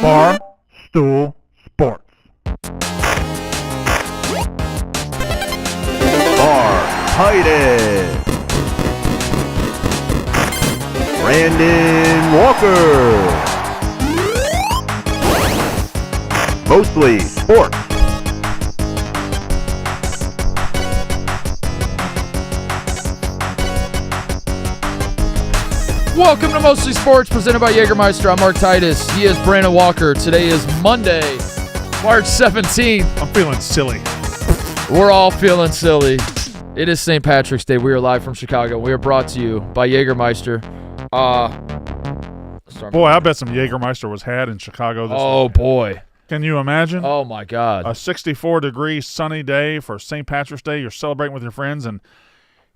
Bar Stool Sports. Titus, Brandon Walker, Mostly Sports. Welcome to Mostly Sports, presented by Jägermeister. I'm Mark Titus. He is Brandon Walker. Today is Monday, March 17th. I'm feeling silly. We're all feeling silly. It is St. Patrick's Day. We are live from Chicago. We are brought to you by Jägermeister. Boy, I bet some Jägermeister was had in Chicago this week. Boy. Can you imagine? Oh, my God. A 64-degree sunny day for St. Patrick's Day. You're celebrating with your friends, and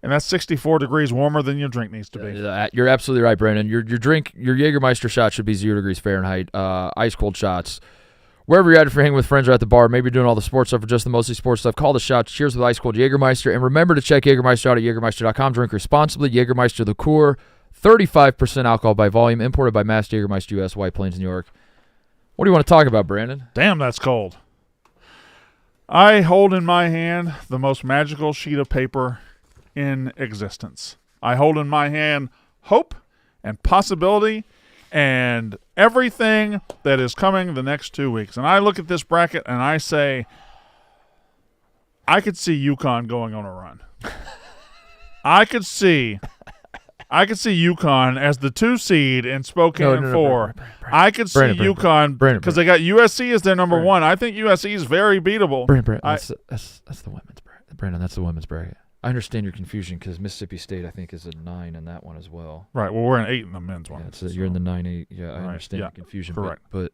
that's 64 degrees warmer than your drink needs to be. You're absolutely right, Brandon. Your Jägermeister shot should be 0 degrees Fahrenheit. Ice cold shots. Wherever you're at, if you're hanging with friends or at the bar, maybe you're doing all the sports stuff or just the mostly sports stuff, call the shots. Cheers with ice cold Jägermeister. And remember to check Jägermeister out at Jägermeister.com. Drink responsibly. Jägermeister liqueur, 35% alcohol by volume, imported by Mass Jägermeister U.S., White Plains, New York. What do you want to talk about, Brandon? Damn, that's cold. I hold in my hand the most magical sheet of paper in existence. I hold in my hand hope and possibility and everything that is coming the next 2 weeks. And I look at this bracket and I say, I could see UConn going on a run. I could see UConn as the 2 seed in Spokane 4. Brandon, I could see UConn because they got USC as their number 1. I think USC is very beatable. Brandon, that's the women's bracket. Brandon, that's the women's bracket. I understand your confusion because Mississippi State, I think, is a 9 in that one as well. Right. Well, we're in 8 in the men's one. Yeah, you're in the 9-8. Yeah, I right. understand your confusion. Correct. But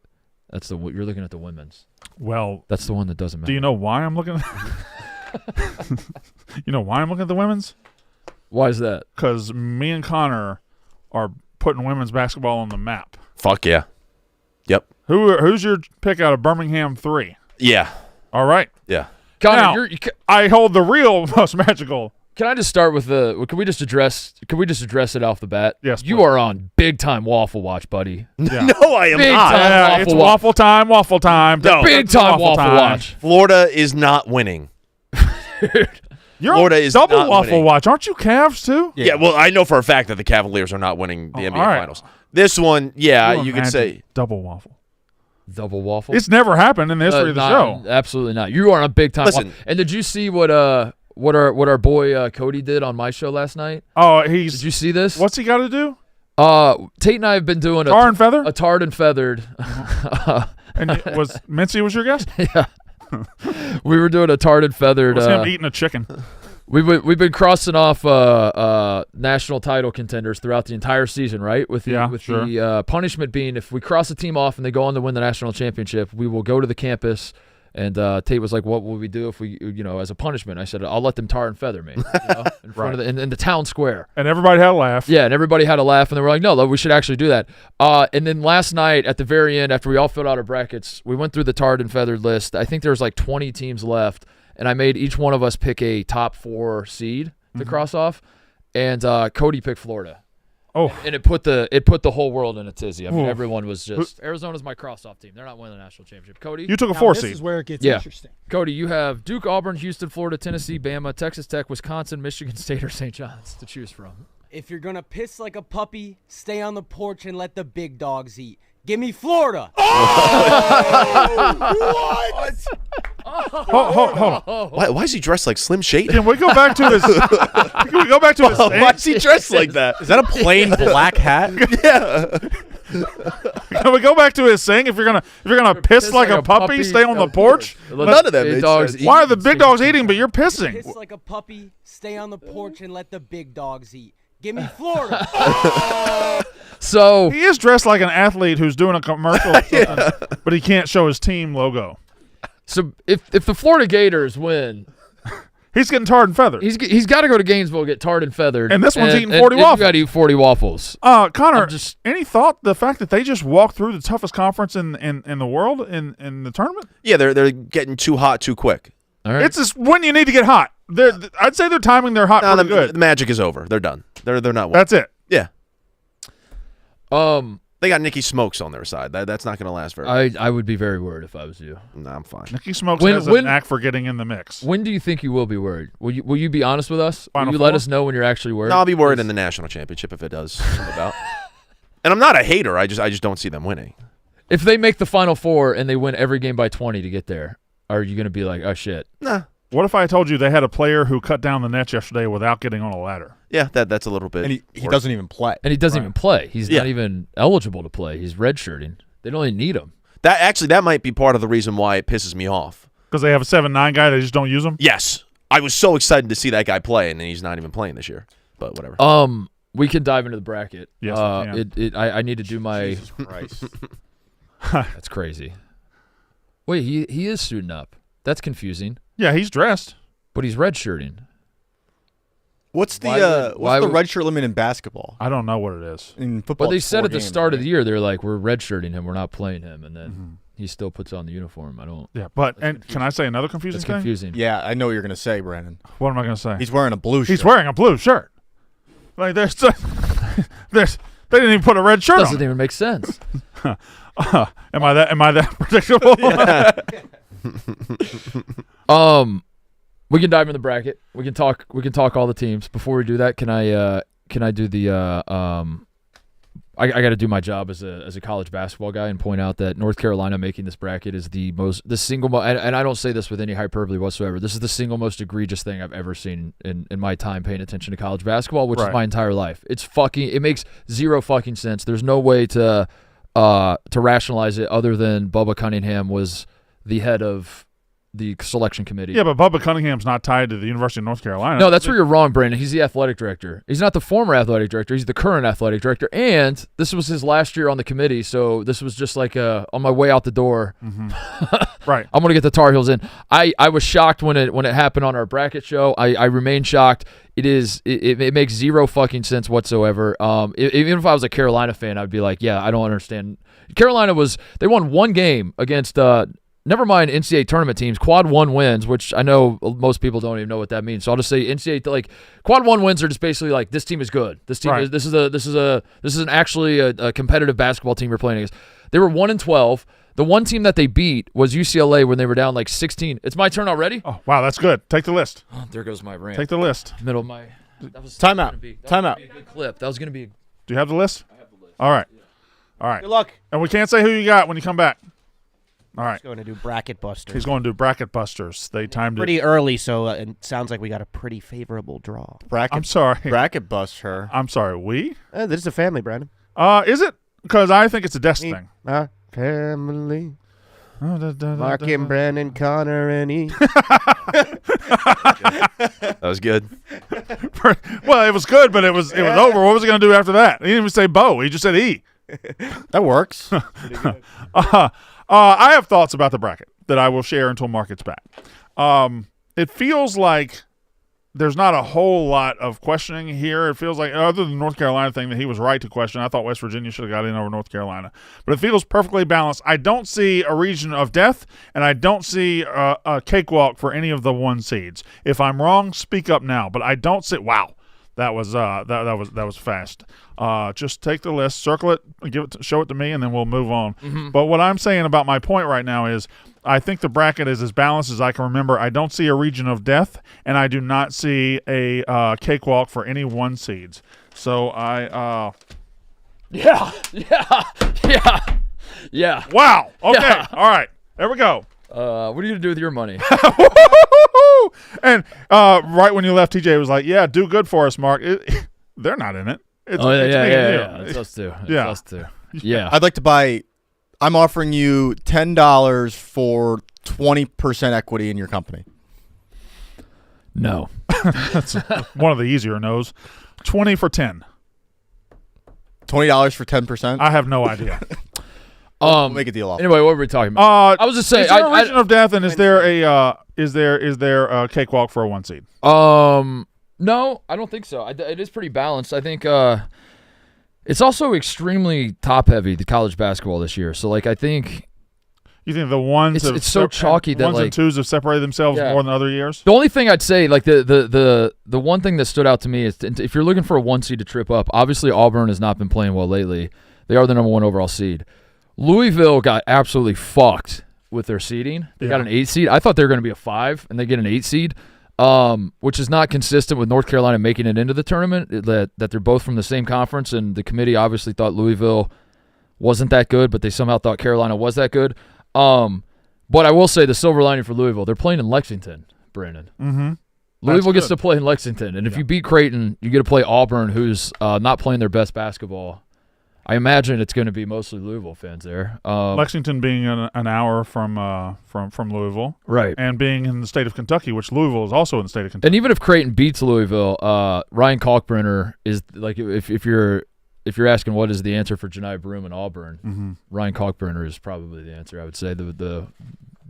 that's you're looking at the women's. Well, that's the one that doesn't matter. Do you know why I'm looking at You know why I'm looking at the women's? Why is that? Because me and Connor are putting women's basketball on the map. Fuck yeah. Yep. Who's your pick out of Birmingham 3? Yeah. All right. Yeah. Connor, now, I hold the real most magical. Can I just start with Can we just address it off the bat? Yes. You please. are on big time waffle watch, buddy. Yeah. No, I am Big not. time. Yeah, it's waffle time. Waffle time. No. Big time waffle watch. Florida is not winning. You're Florida on is double not waffle winning. watch. Aren't you Cavs too? Yeah, well, I know for a fact that the Cavaliers are not winning the NBA all right. Finals. This one, yeah, you could imagine say double waffle. Double waffle? It's never happened in the history of the show. Absolutely not. You are on a big time Listen. waffle. And did you see what our boy Cody did on my show last night? Oh, Did you see this? What's he got to do? Tate and I have been doing Tar and feather? a tarred and feathered. And Mincy was your guest? Yeah. We were doing a tarred and feathered. Was him eating a chicken? We've been crossing off national title contenders throughout the entire season, right? With the punishment being if we cross a team off and they go on to win the national championship, we will go to the campus. And Tate was like, "What will we do if we, as a punishment?" I said, "I'll let them tar and feather me, in front of in the town square." And everybody had a laugh. Yeah, and everybody had a laugh, and they were like, "No, we should actually do that." And then last night, at the very end, after we all filled out our brackets, we went through the tarred and feathered list. I think there was like 20 teams left. And I made each one of us pick a top 4 seed to cross off, and Cody picked Florida. Oh, and it put the whole world in a tizzy. I mean, everyone was just Arizona's my cross-off team. They're not winning the national championship. Cody, you took a 4 seed. This is where it gets interesting. Cody, you have Duke, Auburn, Houston, Florida, Tennessee, Bama, Texas Tech, Wisconsin, Michigan State, or St. John's to choose from. If you're gonna piss like a puppy, stay on the porch and let the big dogs eat. Give me Florida. what? Hold on. Why is he dressed like Slim Shady? Can we go back to his? Can we go back to his? Why is he dressed like that? Is that a plain black hat? Yeah. Can we go back to his saying? If you're gonna piss like a puppy, stay on the porch. None of that made sense. Why are the big dogs eating, but you're pissing? Piss like a puppy, stay on the porch and let the big dogs eat. Give me Florida. So he is dressed like an athlete who's doing a commercial, but he can't show his team logo. So if the Florida Gators win, he's getting tarred and feathered. He's got to go to Gainesville, get tarred and feathered. And this one's eating 40 waffles. You got to eat 40 waffles. Connor, any thought the fact that they just walked through the toughest conference in the world in the tournament? Yeah, they're getting too hot too quick. All right. It's just when you need to get hot. I'd say they're timing their hot pretty good. The magic is over. They're done. They're not winning. That's it. Yeah. They got Nicky Smokes on their side. That's not going to last very long. I would be very worried if I was you. No, I'm fine. Nicky Smokes has a knack for getting in the mix. When do you think you will be worried? Will you be honest with us? Final will you four? let us know when you're actually worried? No, I'll be worried in the national championship if it does come about. And I'm not a hater. I just don't see them winning. If they make the Final Four and they win every game by 20 to get there, are you going to be like, oh, shit? Nah. What if I told you they had a player who cut down the nets yesterday without getting on a ladder? Yeah, that's a little bit. And he worse. doesn't even play. And he doesn't even play. He's Yeah. not even eligible to play. He's redshirting. They don't even need him. That might be part of the reason why it pisses me off. Because they have a 7'9" guy, they just don't use him? Yes. I was so excited to see that guy play, and he's not even playing this year. But whatever. We can dive into the bracket. Yes, we can. I need to do my. Jesus Christ. That's crazy. Wait, he is suiting up. That's confusing. Yeah, he's dressed. But he's redshirting. What's Why the would- red shirt limit in basketball? I don't know what it is. In football, But they it's said 4 at the games, start of right? the year, they're like, we're redshirting him, we're not playing him, and then he still puts on the uniform. I don't. Yeah, but and can I say another confusing It's thing? confusing. Yeah, I know what you're going to say, Brandon. What am I going to say? He's wearing a blue shirt. He's wearing a blue shirt. Like they didn't even put a red shirt Doesn't on. even make sense. Am I that predictable? We can dive in the bracket. We can talk all the teams. Before we do that, can I do the I got to do my job as a college basketball guy and point out that North Carolina making this bracket is the single most, and I don't say this with any hyperbole whatsoever. This is the single most egregious thing I've ever seen in my time paying attention to college basketball, which is my entire life. It makes zero fucking sense. There's no way to rationalize it other than Bubba Cunningham was the head of the selection committee. Yeah, but Bubba Cunningham's not tied to the University of North Carolina. No, that's where you're wrong, Brandon. He's the athletic director. He's not the former athletic director. He's the current athletic director. And this was his last year on the committee, so this was just like on my way out the door. Right. I'm going to get the Tar Heels in. I was shocked when it happened on our bracket show. I remain shocked. It makes zero fucking sense whatsoever. Even if I was a Carolina fan, I'd be like, yeah, I don't understand. Carolina they won one game against never mind NCAA tournament teams, quad 1 wins, which I know most people don't even know what that means. So I'll just say NCAA, like quad 1 wins are just basically like, this team is good. This team is, this is actually a competitive basketball team you're playing against. They were 1-12. The one team that they beat was UCLA when they were down like 16. It's my turn already. Oh, wow, that's good. Take the list. Oh, there goes my rant. Take the list. Middle of my. That was Timeout. gonna be a good clip. That was gonna be. Do you have the list? I have the list. All right. All right. Good luck. And we can't say who you got when you come back. All right. He's going to do bracket busters. He's going to do bracket busters. They timed it. pretty early, so it sounds like we got a pretty favorable draw. I'm sorry. Bracket bust her. I'm sorry. We? This is a family, Brandon. Is it? Because I think it's a desk thing. Family. Mark Mark and Brandon, Connor, and E. That was good. Well, it was good, but it was over. What was he going to do after that? He didn't even say Bo. He just said E. That works. I have thoughts about the bracket that I will share until Mark gets back. It feels like there's not a whole lot of questioning here. It feels like, other than the North Carolina thing that he was right to question, I thought West Virginia should have got in over North Carolina. But it feels perfectly balanced. I don't see a region of death, and I don't see a cakewalk for any of the 1 seeds. If I'm wrong, speak up now. But I don't see. Wow, that was that was fast. Just take the list, circle it, show it to me, and then we'll move on. But what I'm saying about my point right now is, I think the bracket is as balanced as I can remember. I don't see a region of death, and I do not see a cakewalk for any 1 seeds. So Yeah. wow. Okay. Yeah. All right. There we go. What are you gonna do with your money? And right when you left, TJ was like, "Yeah, do good for us, Mark." They're not in it. It's, Oh, it's me and you. yeah. It's us too. It's Yeah. us too. Yeah. I'd like to buy. I'm offering you $10 for 20% equity in your company. No. That's one of the easier no's. 20 for 10. $20 for 10%. I have no idea. We'll make a deal off. Anyway, what were we talking about? I was just saying. Is there a region of death, and is there a cakewalk for a 1 seed? No, I don't think so. It is pretty balanced. I think it's also extremely top-heavy, the college basketball this year. So, like, I think You think the ones it's so chalky that, ones like, and twos have separated themselves Yeah. more than other years? the only thing I'd say, like, the one thing that stood out to me is if you're looking for a 1 seed to trip up, obviously Auburn has not been playing well lately. They are the number 1 overall seed. Louisville got absolutely fucked with their seeding. They got an 8 seed. I thought they were going to be a 5, and they get an 8 seed, which is not consistent with North Carolina making it into the tournament, that they're both from the same conference, and the committee obviously thought Louisville wasn't that good, but they somehow thought Carolina was that good. But I will say the silver lining for Louisville, they're playing in Lexington, Brandon. Mm-hmm. Louisville gets to play in Lexington, and if you beat Creighton, you get to play Auburn, who's not playing their best basketball. I imagine it's going to be mostly Louisville fans there. Lexington being an hour from Louisville, right, and being in the state of Kentucky, which Louisville is also in the state of Kentucky. and even if Creighton beats Louisville, Ryan Kalkbrenner is like if you're asking what is the answer for Janai Broom and Auburn, Ryan Kalkbrenner is probably the answer. I would say the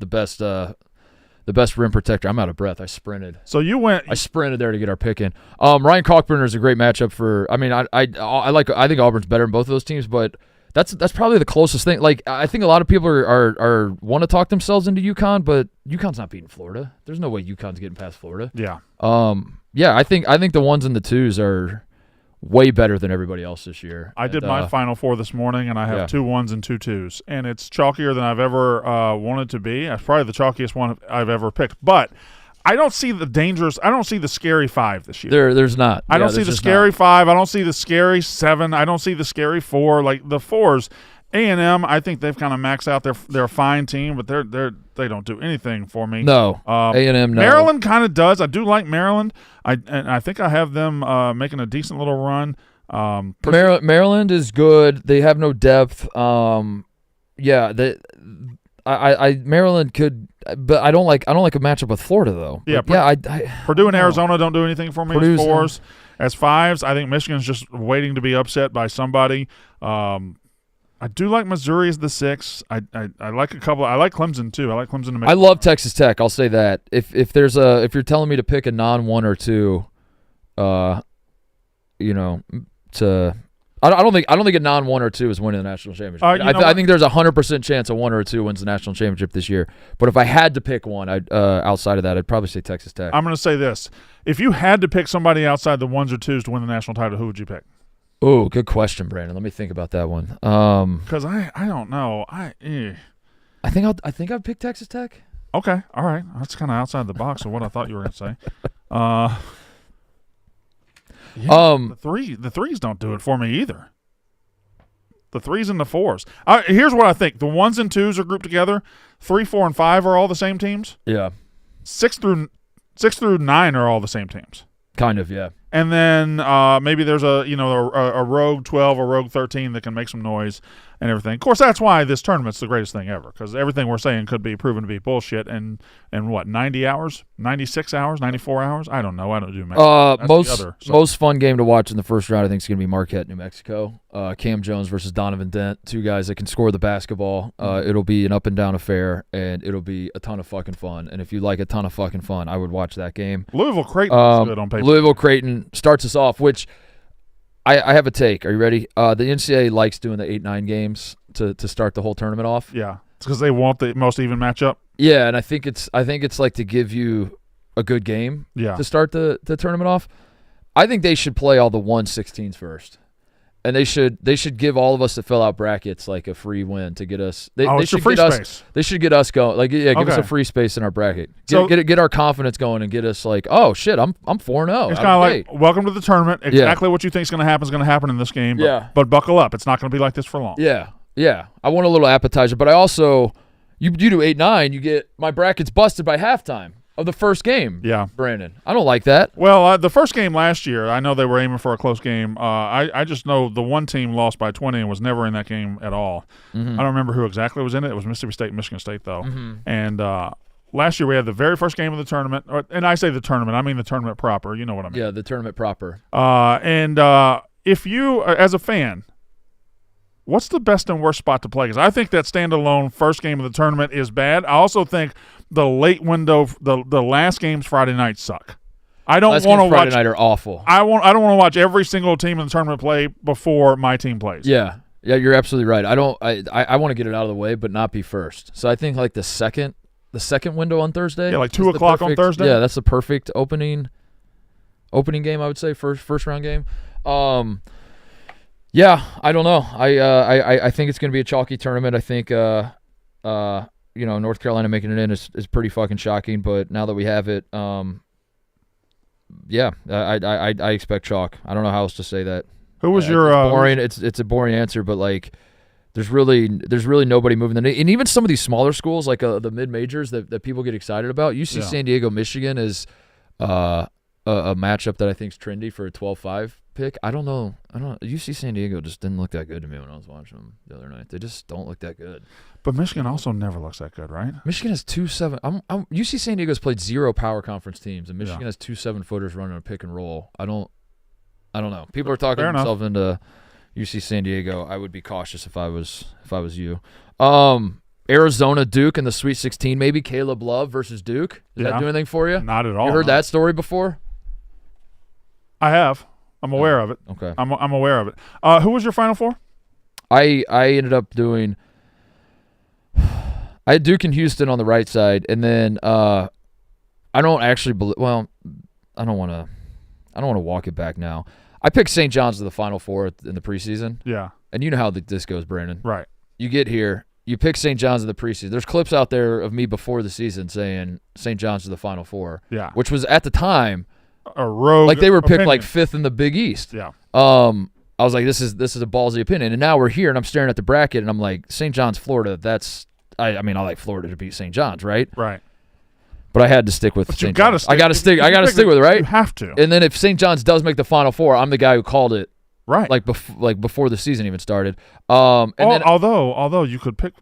best rim protector. I'm out of breath. I sprinted. So you went. I sprinted there to get our pick in. Ryan Kalkbrenner is a great matchup for. I mean, I think Auburn's better than both of those teams, but that's probably the closest thing. Like I think a lot of people are want to talk themselves into UConn, but UConn's not beating Florida. There's no way UConn's getting past Florida. Yeah. Yeah. I think the 1s and the 2s are way better than everybody else this year. I did my Final Four this morning, and I have 2 1s and 2 2s, and it's chalkier than I've ever wanted to be. It's probably the chalkiest one I've ever picked, but I don't see the dangerous. I don't see the scary 5 this year. There's not. I don't see the scary 5. I don't see the scary 7. I don't see the scary 4. Like the 4s, A&M. I think they've kind of maxed out. They're a fine team, but they don't do anything for me. No, A&M. No. Maryland kind of does. I do like Maryland. I think I have them making a decent little run. Maryland is good. They have no depth. Maryland could, but I don't like a matchup with Florida though. Yeah, Purdue and Arizona don't do anything for me as 4s. As 5s, I think Michigan's just waiting to be upset by somebody. I do like Missouri as the 6. I like a couple. I like Clemson too. I like Clemson to make. I love Texas Tech. I'll say that. If you're telling me to pick a non-1 or 2, I don't think a non-1 or 2 is winning the national championship. I think there's a 100% chance a 1 or 2 wins the national championship this year. But if I had to pick one, outside of that, I'd probably say Texas Tech. I'm going to say this: if you had to pick somebody outside the 1s or 2s to win the national title, who would you pick? Oh, good question, Brandon. Let me think about that one. Because I don't know. I think I'd pick Texas Tech. Okay, all right. That's kind of outside the box of what I thought you were going to say. The 3s don't do it for me either. The 3s and the 4s. Here's what I think: the 1s and 2s are grouped together. 3, 4, and 5 are all the same teams. Yeah. 6 through 9 are all the same teams. Kind of, yeah. And then maybe there's a rogue 12 or rogue 13 that can make some noise and everything. Of course, that's why this tournament's the greatest thing ever, because everything we're saying could be proven to be bullshit in what, 90 hours, 96 hours, 94 hours? I don't know. I don't do math. Most fun game to watch in the first round, I think, is going to be Marquette, New Mexico. Cam Jones versus Donovan Dent, 2 guys that can score the basketball. It'll be an up and down affair, and it'll be a ton of fucking fun. And if you like a ton of fucking fun, I would watch that game. Louisville Creighton is good on paper. Louisville Creighton starts us off, which I have a take. Are you ready? The NCAA likes doing the 8-9 games to start the whole tournament off. Yeah, it's because they want the most even matchup. Yeah, and I think it's like to give you a good game to start the tournament off. I think they should play all the 1/16s first. And they should give all of us that fill out brackets like a free win to get us. They should get us. They should get us going. Like give us a free space in our bracket. Get our confidence going and get us like, oh shit, I'm 4-0. It's kind of like welcome to the tournament. Exactly what you think is going to happen in this game. But buckle up. It's not going to be like this for long. Yeah. I want a little appetizer, but I also you do 8-9. You get my bracket's busted by halftime of the first game. Yeah, Brandon, I don't like that. Well, the first game last year, I know they were aiming for a close game. I just know the one team lost by 20 and was never in that game at all. I don't remember who exactly was in it. It was Mississippi State and Michigan State, though. And last year we had the very first game of the tournament. And I say the tournament, I mean the tournament proper. You know what I mean. Yeah, the tournament proper. And if you, as a fan, what's the best and worst spot to play? Because I think that standalone first game of the tournament is bad. I also think the late window, the last games Friday night suck. I don't want to watch. Friday night are awful. I don't want to watch every single team in the tournament play before my team plays. Yeah, you're absolutely right. I want to get it out of the way, but not be first. So I think like the second window on Thursday. Yeah, like 2 o'clock on Thursday. Yeah, that's the perfect opening game. I would say first round game. Yeah, I don't know. I think it's going to be a chalky tournament. I think North Carolina making it in is pretty fucking shocking. But now that we have it, yeah, I expect chalk. I don't know how else to say that. Who was your it's boring? It's a boring answer, but like there's really nobody moving the needle. And even some of these smaller schools like the mid majors that people get excited about. UC San Diego, Michigan is a matchup that I think is trendy for a 12-5 pick. I don't know. UC San Diego just didn't look that good to me when I was watching them the other night. They just don't look that good. But Michigan also never looks that good, right? Michigan has 2-7. UC San Diego's played 0 power conference teams, and Michigan has 2 7-footers running a pick and roll. I don't know. People are talking themselves into UC San Diego. I would be cautious if I was you. Arizona, Duke in the Sweet 16, maybe Caleb Love versus Duke. Does that do anything for you? Not at all. You heard that story before? I have. I'm aware of it. Okay. I'm aware of it. Who was your Final Four? I ended up doing. I had Duke and Houston on the right side, and then I don't actually believe. Well, I don't want to walk it back now. I picked St. John's to the Final Four in the preseason. Yeah. And you know how this goes, Brandon. Right. You get here, you pick St. John's in the preseason. There's clips out there of me before the season saying St. John's to the Final Four. Yeah. Which was at the time a rogue like they were picked opinion. like 5th in the Big East. Yeah. I was like, this is a ballsy opinion. And now we're here, and I'm staring at the bracket, and I'm like, St. John's, Florida. That's I mean, I like Florida to beat St. John's, right? Right. But I had to stick with St. John's. I got to stick with it, right? You have to. And then if St. John's does make the Final Four, I'm the guy who called it. Right. Like before the season even started. Then although you could pick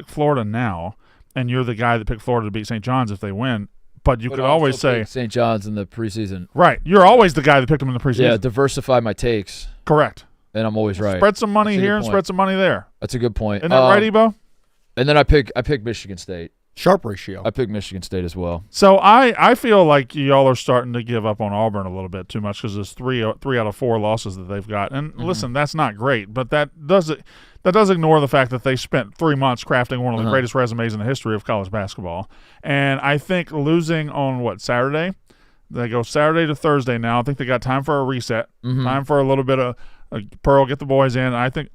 Florida now, and you're the guy that picked Florida to beat St. John's if they win. But you could always say St. John's in the preseason. Right. You're always the guy that picked them in the preseason. Yeah, diversify my takes. Correct. And I'm always right. Spread some money here and spread some money there. That's a good point. Isn't that right, Ebo? And then I pick Michigan State. Sharp ratio. I picked Michigan State as well. So I feel like y'all are starting to give up on Auburn a little bit too much because there's three out of 4 losses that they've got. And listen, that's not great, but that does ignore the fact that they spent 3 months crafting one of the greatest resumes in the history of college basketball. And I think losing on Saturday? They go Saturday to Thursday now. I think they got time for a reset, time for a little bit of Pearl, get the boys in. I think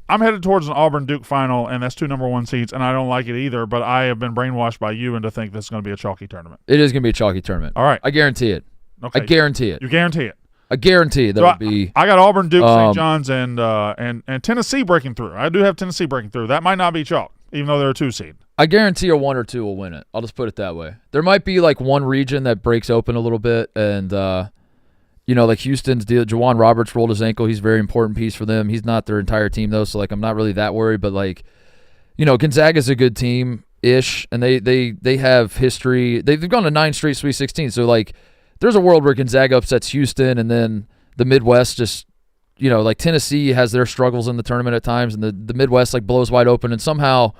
I'm headed towards an Auburn-Duke final, and that's 2 number 1 seeds, and I don't like it either, but I have been brainwashed by you into think this is going to be a chalky tournament. It is going to be a chalky tournament. All right. I guarantee it. Okay. I guarantee it. You guarantee it? I guarantee that would be. I got Auburn, Duke, St. John's, and Tennessee breaking through. I do have Tennessee breaking through. That might not be chalk, even though they're a 2 seed. I guarantee a 1 or 2 will win it. I'll just put it that way. There might be like one region that breaks open a little bit, and like Houston's deal. Jawan Roberts rolled his ankle. He's a very important piece for them. He's not their entire team though, so like I'm not really that worried. But like, Gonzaga's a good team ish, and they have history. They've gone to 9 straight Sweet 16. So like, there's a world where Gonzaga upsets Houston, and then the Midwest just, like Tennessee has their struggles in the tournament at times, and the Midwest like blows wide open, and somehow,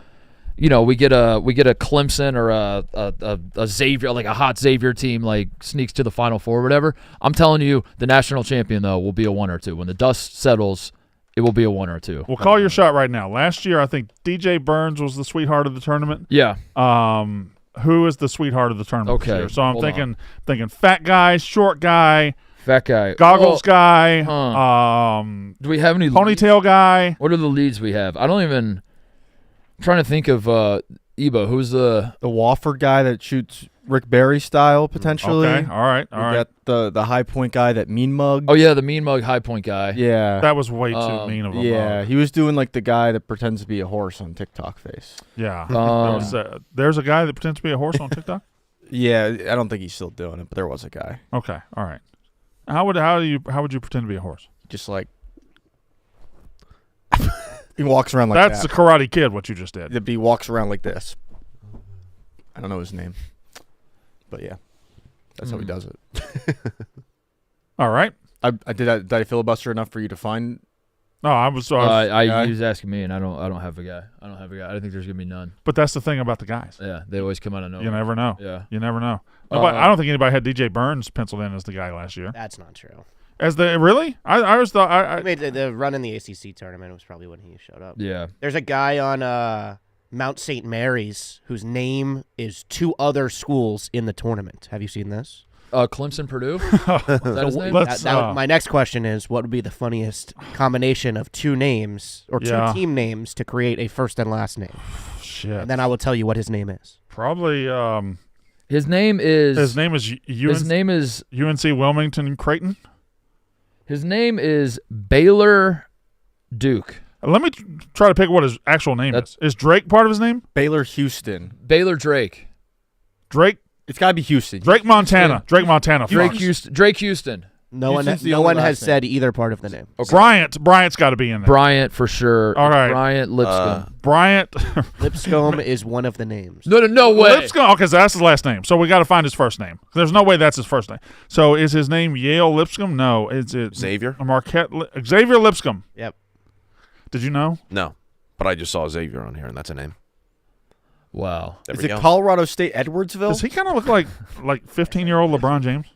we get a Clemson or a Xavier, like a hot Xavier team, like sneaks to the Final Four or whatever. I'm telling you, the national champion though will be a 1 or 2. When the dust settles, it will be a 1 or 2. Well, call your shot right now. Last year, I think DJ Burns was the sweetheart of the tournament. Yeah. Who is the sweetheart of the tournament this Okay, year? So I'm hold thinking fat guy, short guy, fat guy, goggles guy, do we have any ponytail guy? What are the leads we have? I'm trying to think of Ebo. Who's the Wofford guy that shoots Rick Barry style potentially. Okay, all right. We got the high point guy, that mean mug. Oh yeah, the mean mug high point guy. Yeah. That was way too mean of a Yeah, mug. he was doing like the guy that pretends to be a horse on TikTok face. Yeah. Um, There's a guy that pretends to be a horse on TikTok? Yeah, I don't think he's still doing it, but there was a guy. Okay, all right. How would you pretend to be a horse? Just like he walks around like That's that. the Karate Kid, what you just did. He walks around like this. I don't know his name. But yeah. That's how he does it. All right. Did I filibuster enough for you to find? No, I was. he was asking me, and I don't have a guy. I don't think there's gonna be none. But that's the thing about the guys. Yeah, they always come out of nowhere. You never know. Yeah, you never know. I don't think anybody had DJ Burns penciled in as the guy last year. That's not true. Really? I always thought He made the run in the ACC tournament was probably when he showed up. Yeah. There's a guy on Mount St. Mary's whose name is 2 other schools in the tournament. Have you seen this? Clemson Purdue. Is that his name? Let's, My next question is, what would be the funniest combination of two names or two team names to create a first and last name? Shit. And then I will tell you what his name is. Probably. His name is. His name is UNC Wilmington Creighton. His name is Baylor Duke. Let me try to pick what his actual name is. Is Drake part of his name? Baylor Houston. Baylor Drake. Drake. It's got to be Houston. Drake Montana. Drake Montana. Drake Fox. Houston. Drake Houston. No one Houston's the only has last said either part of the name. Okay. Bryant's got to be in there. Bryant for sure. All right. Bryant Lipscomb. Bryant. Lipscomb is one of the names. No way. Lipscomb. Okay, so that's his last name. So we got to find his first name. There's no way that's his first name. So is his name Yale Lipscomb? No. Is it Xavier? Xavier Lipscomb. Yep. Did you know? No, but I just saw Xavier on here, and that's a name. Wow. There Is we it go. Colorado State Edwardsville? Does he kind of look like 15-year-old LeBron James?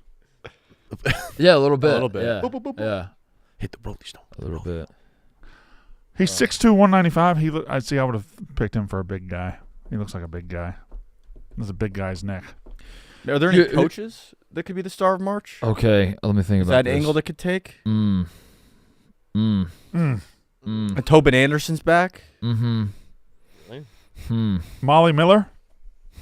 Yeah, a little bit. A little bit. Yeah. Boop, boop, boop, boop. Yeah. Hit the Rolling Stone. A little bit. He's 6'2", 195. I would have picked him for a big guy. He looks like a big guy. There's a big guy's neck. Are there any coaches that could be the star of March? Okay, let me think Is about that this. an angle that could take? Mm. And Tobin Anderson's back? Molly Miller.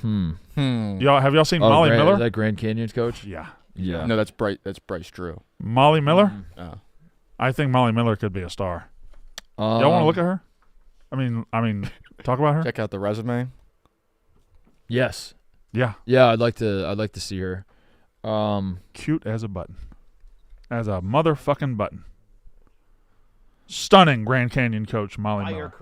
Hmm. Have y'all seen Molly Miller? Is that Grand Canyon's coach? Yeah. Yeah. No, that's Bryce Drew. Molly Miller. Oh. I think Molly Miller could be a star. Y'all want to look at her? I mean, talk about her. Check out the resume. Yes. Yeah. Yeah, I'd like to see her. Cute as a button. As a motherfucking button. Stunning Grand Canyon coach Molly Miller.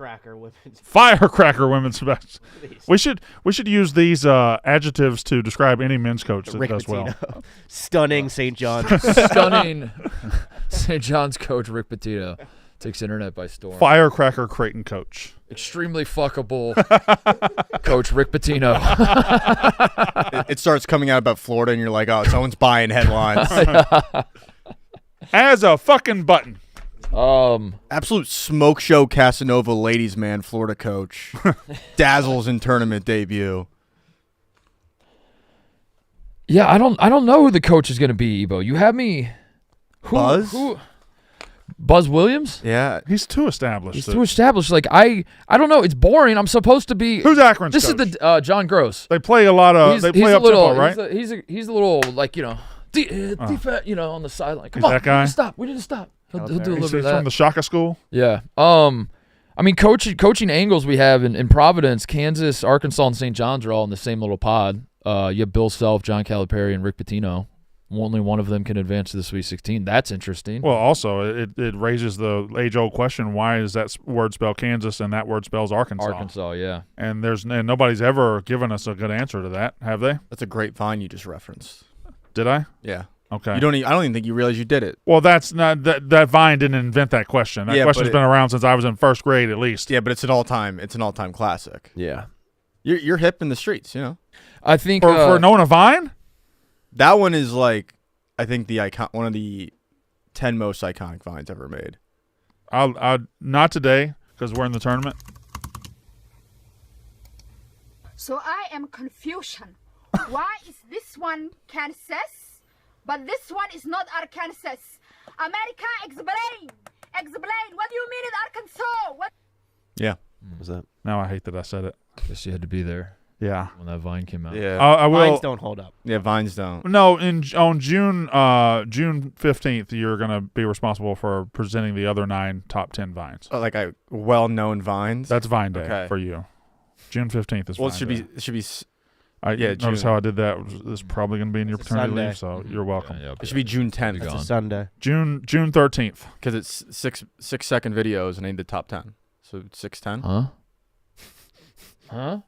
Firecracker women's best. We should use these adjectives to describe any men's coach that Rick does well. Pitino. Stunning St. John. Stunning St. John's coach Rick Pitino takes internet by storm. Firecracker Creighton coach. Extremely fuckable coach Rick Pitino. It starts coming out about Florida, and you're like, oh, someone's buying headlines. As a fucking button. Absolute smoke show Casanova ladies man Florida coach. Dazzles in tournament debut. Yeah, I don't know who the coach is going to be, Ebo. You have me. Buzz? Buzz Williams? Yeah. He's too established. He's too established. Like I don't know. It's boring. I'm supposed to be. Who's Akron's This coach? is the John Gross. They play a lot of. They play up tempo, right? He's a little like defense, on the sideline. Come He's on, that guy? We need to stop. He'll do a little He's bit of that. from the Shaka School. Yeah. I mean, coaching angles we have in Providence, Kansas, Arkansas, and St. John's are all in the same little pod. You have Bill Self, John Calipari, and Rick Pitino. Only one of them can advance to the Sweet 16. That's interesting. Well, also, it raises the age-old question, why does that word spell Kansas and that word spells Arkansas? Arkansas, yeah. And nobody's ever given us a good answer to that, have they? That's a great Vine you just referenced. Did I? Yeah. Okay. I don't even think you realize you did it. Well, that's not that Vine didn't invent that question. That question's been around since I was in first grade, at least. Yeah, but it's an all-time classic. Yeah. You're hip in the streets, I think For knowing a Vine? That one is like, I think one of the 10 most iconic Vines ever made. I'll not today because we're in the tournament. So I am confusion. Why is this one Kansas, but this one is not Arkansas? America, explain. What do you mean in Arkansas? What? Yeah. What was that? Now I hate that I said it. Guess you had to be there Yeah. when that Vine came out. Yeah. I will. Vines don't hold up. Yeah, Vines don't. No, on June 15th, you're going to be responsible for presenting the other 9 top 10 Vines. Like well-known Vines. That's Vine Day Okay. for you. June 15th is well, Vine it should Day. be. It should be. Notice June. how I did that? This is probably going to be in your It's a paternity Sunday. leave, so you're welcome. Yeah, It should be June 10th Be It's gone. a Sunday. June 13th. because it's 6-second videos and I need the top 10. So 6:10. Huh? Huh?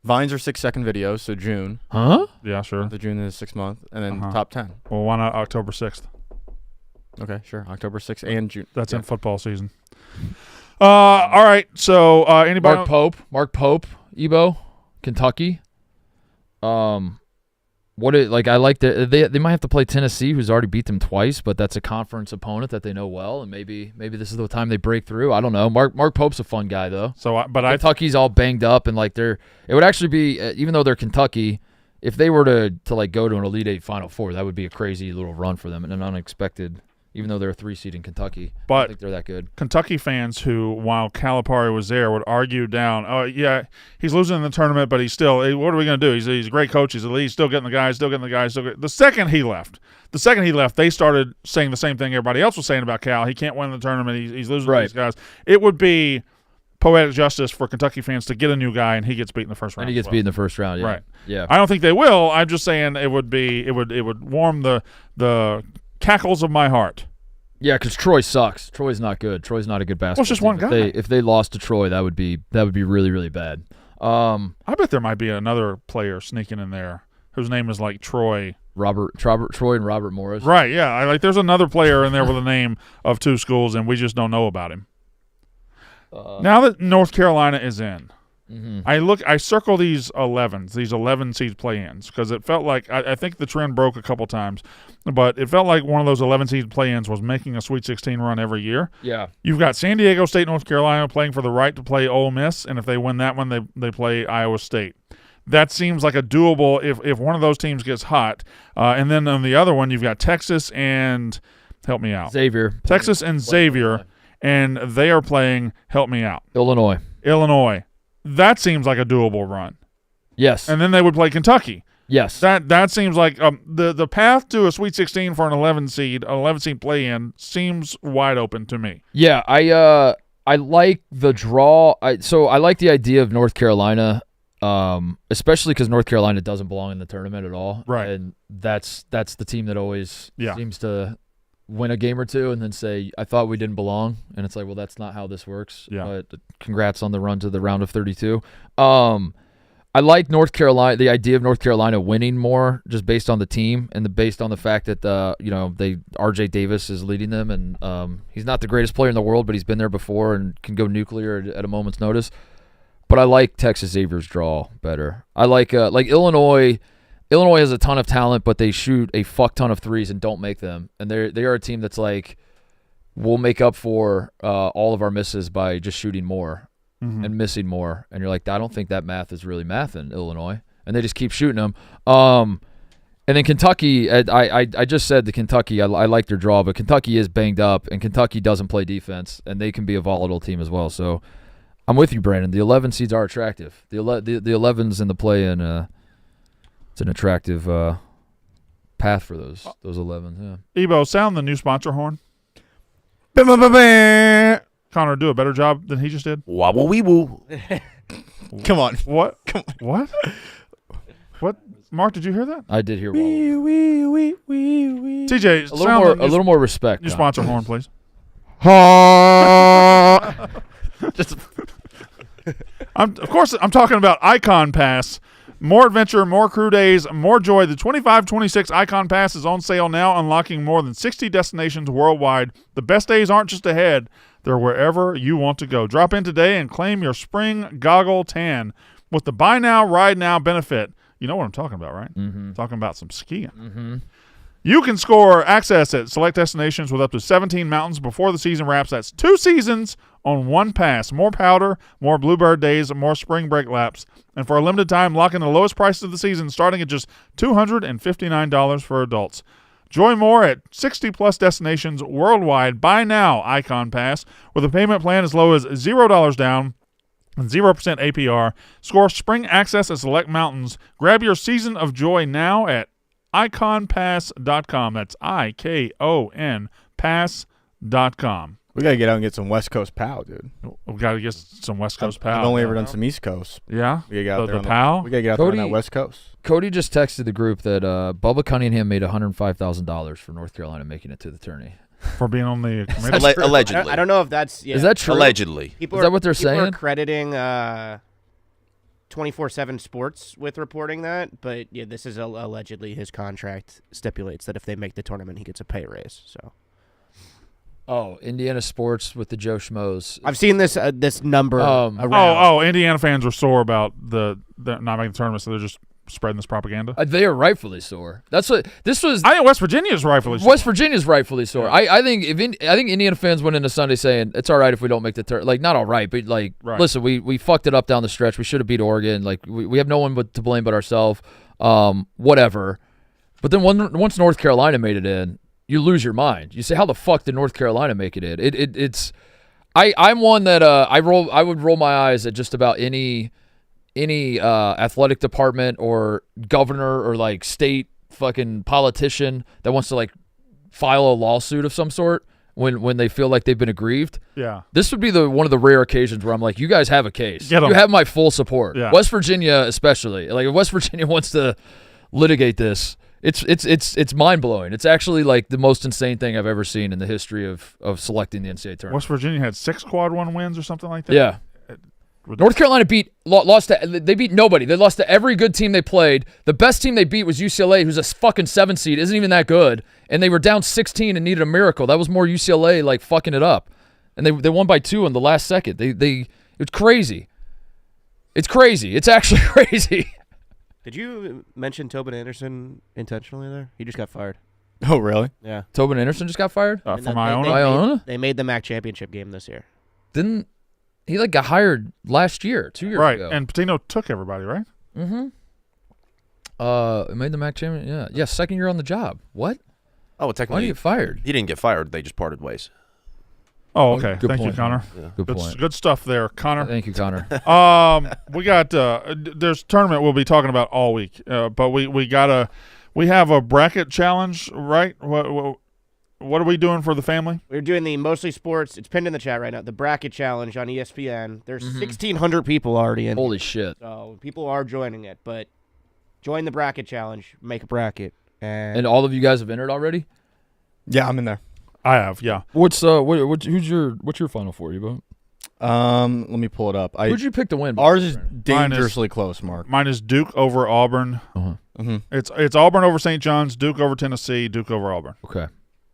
Vines are 6-second videos, so June. Huh? Yeah, sure. The June is 6 month, and then Uh-huh. top 10. Well, why not October 6th? Okay, sure. October 6th and June. That's yeah. in football season. All right. So anybody? Mark Pope, Ebo, Kentucky. I like that they might have to play Tennessee, who's already beat them twice, but that's a conference opponent that they know well, and maybe this is the time they break through. I don't know. Mark Pope's a fun guy though. So, Kentucky's all banged up, and it would actually be even though they're Kentucky, if they were to like go to an Elite Eight Final Four, that would be a crazy little run for them and an unexpected. Even though they're a 3 seed in Kentucky, I But don't think they're that good. Kentucky fans who, while Calipari was there, would argue down, oh, yeah, he's losing in the tournament, but he's still, what are we going to do? He's a great coach. He's elite. He's still getting the guys, The second he left, they started saying the same thing everybody else was saying about Cal. He can't win the tournament. He's losing to these guys. It would be poetic justice for Kentucky fans to get a new guy, and he gets beat in the first round. And he gets beat in the first round, yeah. Right. Yeah. I don't think they will. I'm just saying it would warm the cackles of my heart. Yeah, because Troy sucks. Troy's not good. Troy's not a good basketball Well, it's just team. one guy. If they lost to Troy, that would be really, really bad. I bet there might be another player sneaking in there whose name is like Troy. Troy and Robert Morris. Right, yeah. There's another player in there with a name of 2 schools, and we just don't know about him. Now that North Carolina is in, I circle these 11s, these 11 seed play-ins, because it felt like I think the trend broke a couple times, but it felt like one of those 11 seed play-ins was making a Sweet 16 run every year. Yeah. You've got San Diego State, North Carolina playing for the right to play Ole Miss, and if they win that one, they play Iowa State. That seems like a doable if one of those teams gets hot. And then on the other one, you've got Texas and help me out. Xavier. Texas and Xavier, and they are playing help me out. Illinois. That seems like a doable run. Yes. And then they would play Kentucky. Yes. That seems like the path to a Sweet 16 for an 11 seed play-in seems wide open to me. Yeah, I like the draw. I like the idea of North Carolina, especially because North Carolina doesn't belong in the tournament at all. Right. And that's the team that always seems to win a game or two and then say, I thought we didn't belong. And it's like, well, that's not how this works. Yeah. But congrats on the run to the round of 32. I like North Carolina, the idea of North Carolina winning more just based on the team and based on the fact that, RJ Davis is leading them. And he's not the greatest player in the world, but he's been there before and can go nuclear at a moment's notice. But I like Texas Xavier's draw better. I like Illinois. Illinois has a ton of talent, but they shoot a fuck ton of threes and don't make them. And they are a team that's like, we'll make up for all of our misses by just shooting more and missing more. And you're like, I don't think that math is really math in Illinois. And they just keep shooting them. And then Kentucky, I just said to Kentucky, I like their draw, but Kentucky is banged up, and Kentucky doesn't play defense, and they can be a volatile team as well. So I'm with you, Brandon. The 11 seeds are attractive. The 11s in the play-in, it's an attractive path for those 11s. Yeah. Ebo, sound the new sponsor horn. Connor, do a better job than he just did. Wobble wee woo. Come on. What? What? What? Mark, did you hear that? I did hear wobble. TJ, A little more respect. New Con. sponsor horn, please. Just I'm talking about Icon Pass. More adventure, more crew days, more joy. The 25-26 Icon Pass is on sale now, unlocking more than 60 destinations worldwide. The best days aren't just ahead. They're wherever you want to go. Drop in today and claim your spring goggle tan with the Buy Now, Ride Now benefit. You know what I'm talking about, right? Mm-hmm. Talking about some skiing. Mm-hmm. You can score access at select destinations with up to 17 mountains before the season wraps. That's 2 seasons on one pass. More powder, more Bluebird days, more spring break laps. And for a limited time, lock in the lowest price of the season, starting at just $259 for adults. Join more at 60-plus destinations worldwide. Buy now, Icon Pass, with a payment plan as low as $0 down and 0% APR. Score spring access at select mountains. Grab your season of joy now at iconpass.com. That's IKON pass.com. we gotta get out and get some West Coast POW, dude. We got to get some West Coast POW. I've only ever done some East Coast. Yeah? We gotta get out there The on the POW? We gotta get out there on Cody- that West Coast. Cody just texted the group that Bubba Cunningham made $105,000 for North Carolina making it to the tourney. For being on the committee. Allegedly. I don't know if that's Is that true? Allegedly. People Is that are- what they're people are saying? crediting 24/7 Sports with reporting that, but yeah, this is allegedly his contract stipulates that if they make the tournament, he gets a pay raise. So Oh, Indiana Sports with the Joe Schmoes. I've seen this number around. Indiana fans are sore about the not making the tournament, so they're just spreading this propaganda. They are rightfully sore. That's what this was. I think West Virginia is rightfully sore. West Virginia's rightfully sore. I think I think Indiana fans went into Sunday saying it's all right if we don't make the tournament. Like not all right, but like Right. listen, we fucked it up down the stretch. We should have beat Oregon. Like we have no one to blame but ourselves. whatever. But then once North Carolina made it in, you lose your mind. You say, how the fuck did North Carolina make it in? It's I'm one that I would roll my eyes at just about any athletic department or governor or like state fucking politician that wants to like file a lawsuit of some sort when they feel like they've been aggrieved. Yeah. This would be one of the rare occasions where I'm like, you guys have a case. Get 'em. You have my full support. Yeah. West Virginia especially. Like if West Virginia wants to litigate this, it's mind blowing. It's actually like the most insane thing I've ever seen in the history of selecting the NCAA tournament. West Virginia had 6 quad 1 wins or something like that. Yeah. North Carolina lost to they beat nobody. They lost to every good team they played. The best team they beat was UCLA, who's a fucking 7 seed, isn't even that good, and they were down 16 and needed a miracle. That was more UCLA like fucking it up, and they won by 2 in the last second. It's crazy. It's crazy. It's actually crazy. Did you mention Tobin Anderson intentionally there? He just got fired. Oh, really? Yeah. Tobin Anderson just got fired. And From they- Iona? Iona? They made the MAC championship game this year. Didn't he like got hired last year, 2 years Right. ago? And Patino took everybody, right? Made the MAC champion. Yeah, second year on the job. What? Oh, well, Why did technically, he get fired? he didn't get fired. They just parted ways. Oh, okay. Good Thank point. you, Connor. Good point. Good stuff there, Connor. Thank you, Connor. We got there's a tournament we'll be talking about all week, but we have a bracket challenge, right? What are we doing for the family? We're doing the Mostly Sports. It's pinned in the chat right now. The bracket challenge on ESPN. There's 1,600 people already in. Holy shit. So people are joining it, but join the bracket challenge. Make a bracket. And all of you guys have entered already? Yeah, I'm in there. I have, yeah. What's what's your final four, Ebo? Let me pull it up. Who'd you pick to win? Ours is Brandon? dangerously close, Mark. Mine is Duke over Auburn. Uh-huh. It's Auburn over St. John's, Duke over Tennessee, Duke over Auburn. Okay.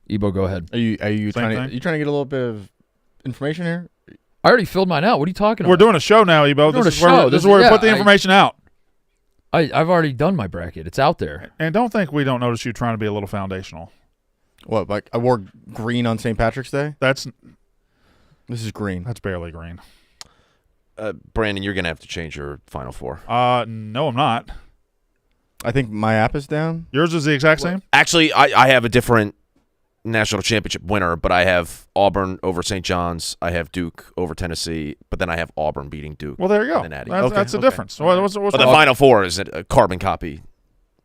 Ebo, go ahead. Are you Same trying thing? to get a little bit of information here? I already filled mine out. What are you talking We're about? doing a show now, Ebo. We're doing This a show. is where we Yeah, put the information out. I've already done my bracket. It's out there. And don't think we don't notice you trying to be a little foundational. What? Like I wore green on St. Patrick's Day. This is green. That's barely green. Brandon, you're going to have to change your Final Four. No, I'm not. I think my app is down. Yours is the exact same? Actually, I have a different national championship winner, but I have Auburn over St. John's. I have Duke over Tennessee, but then I have Auburn beating Duke. Well, there you go. and then Natty. That's the difference. What's But the Final Four is a carbon copy,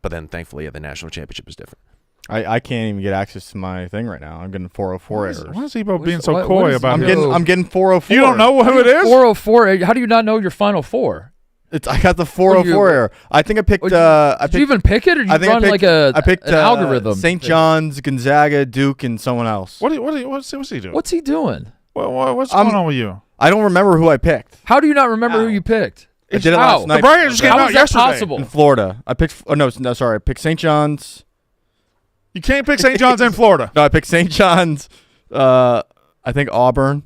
but then thankfully the national championship is different. I can't even get access to my thing right now. I'm getting 404 errors. Why is Ebo being what so is- coy what is about Ebo- it? I'm getting 404. You don't know who it is? 404. How do you not know your final four? I got the 404 error. I think I picked. Did I you even pick it, or you I think run I picked, like I picked an algorithm? St. John's, Gonzaga, Duke, and someone else. What's he doing? What's he doing? What's going on with you? I don't remember who I picked. How do you not remember who you picked? I did it How? last night. The bracket just came How out is that yesterday. possible? in Florida. I picked. Oh no, sorry. I picked St. John's. You can't pick St. John's in Florida. No, I picked St. John's. I think Auburn,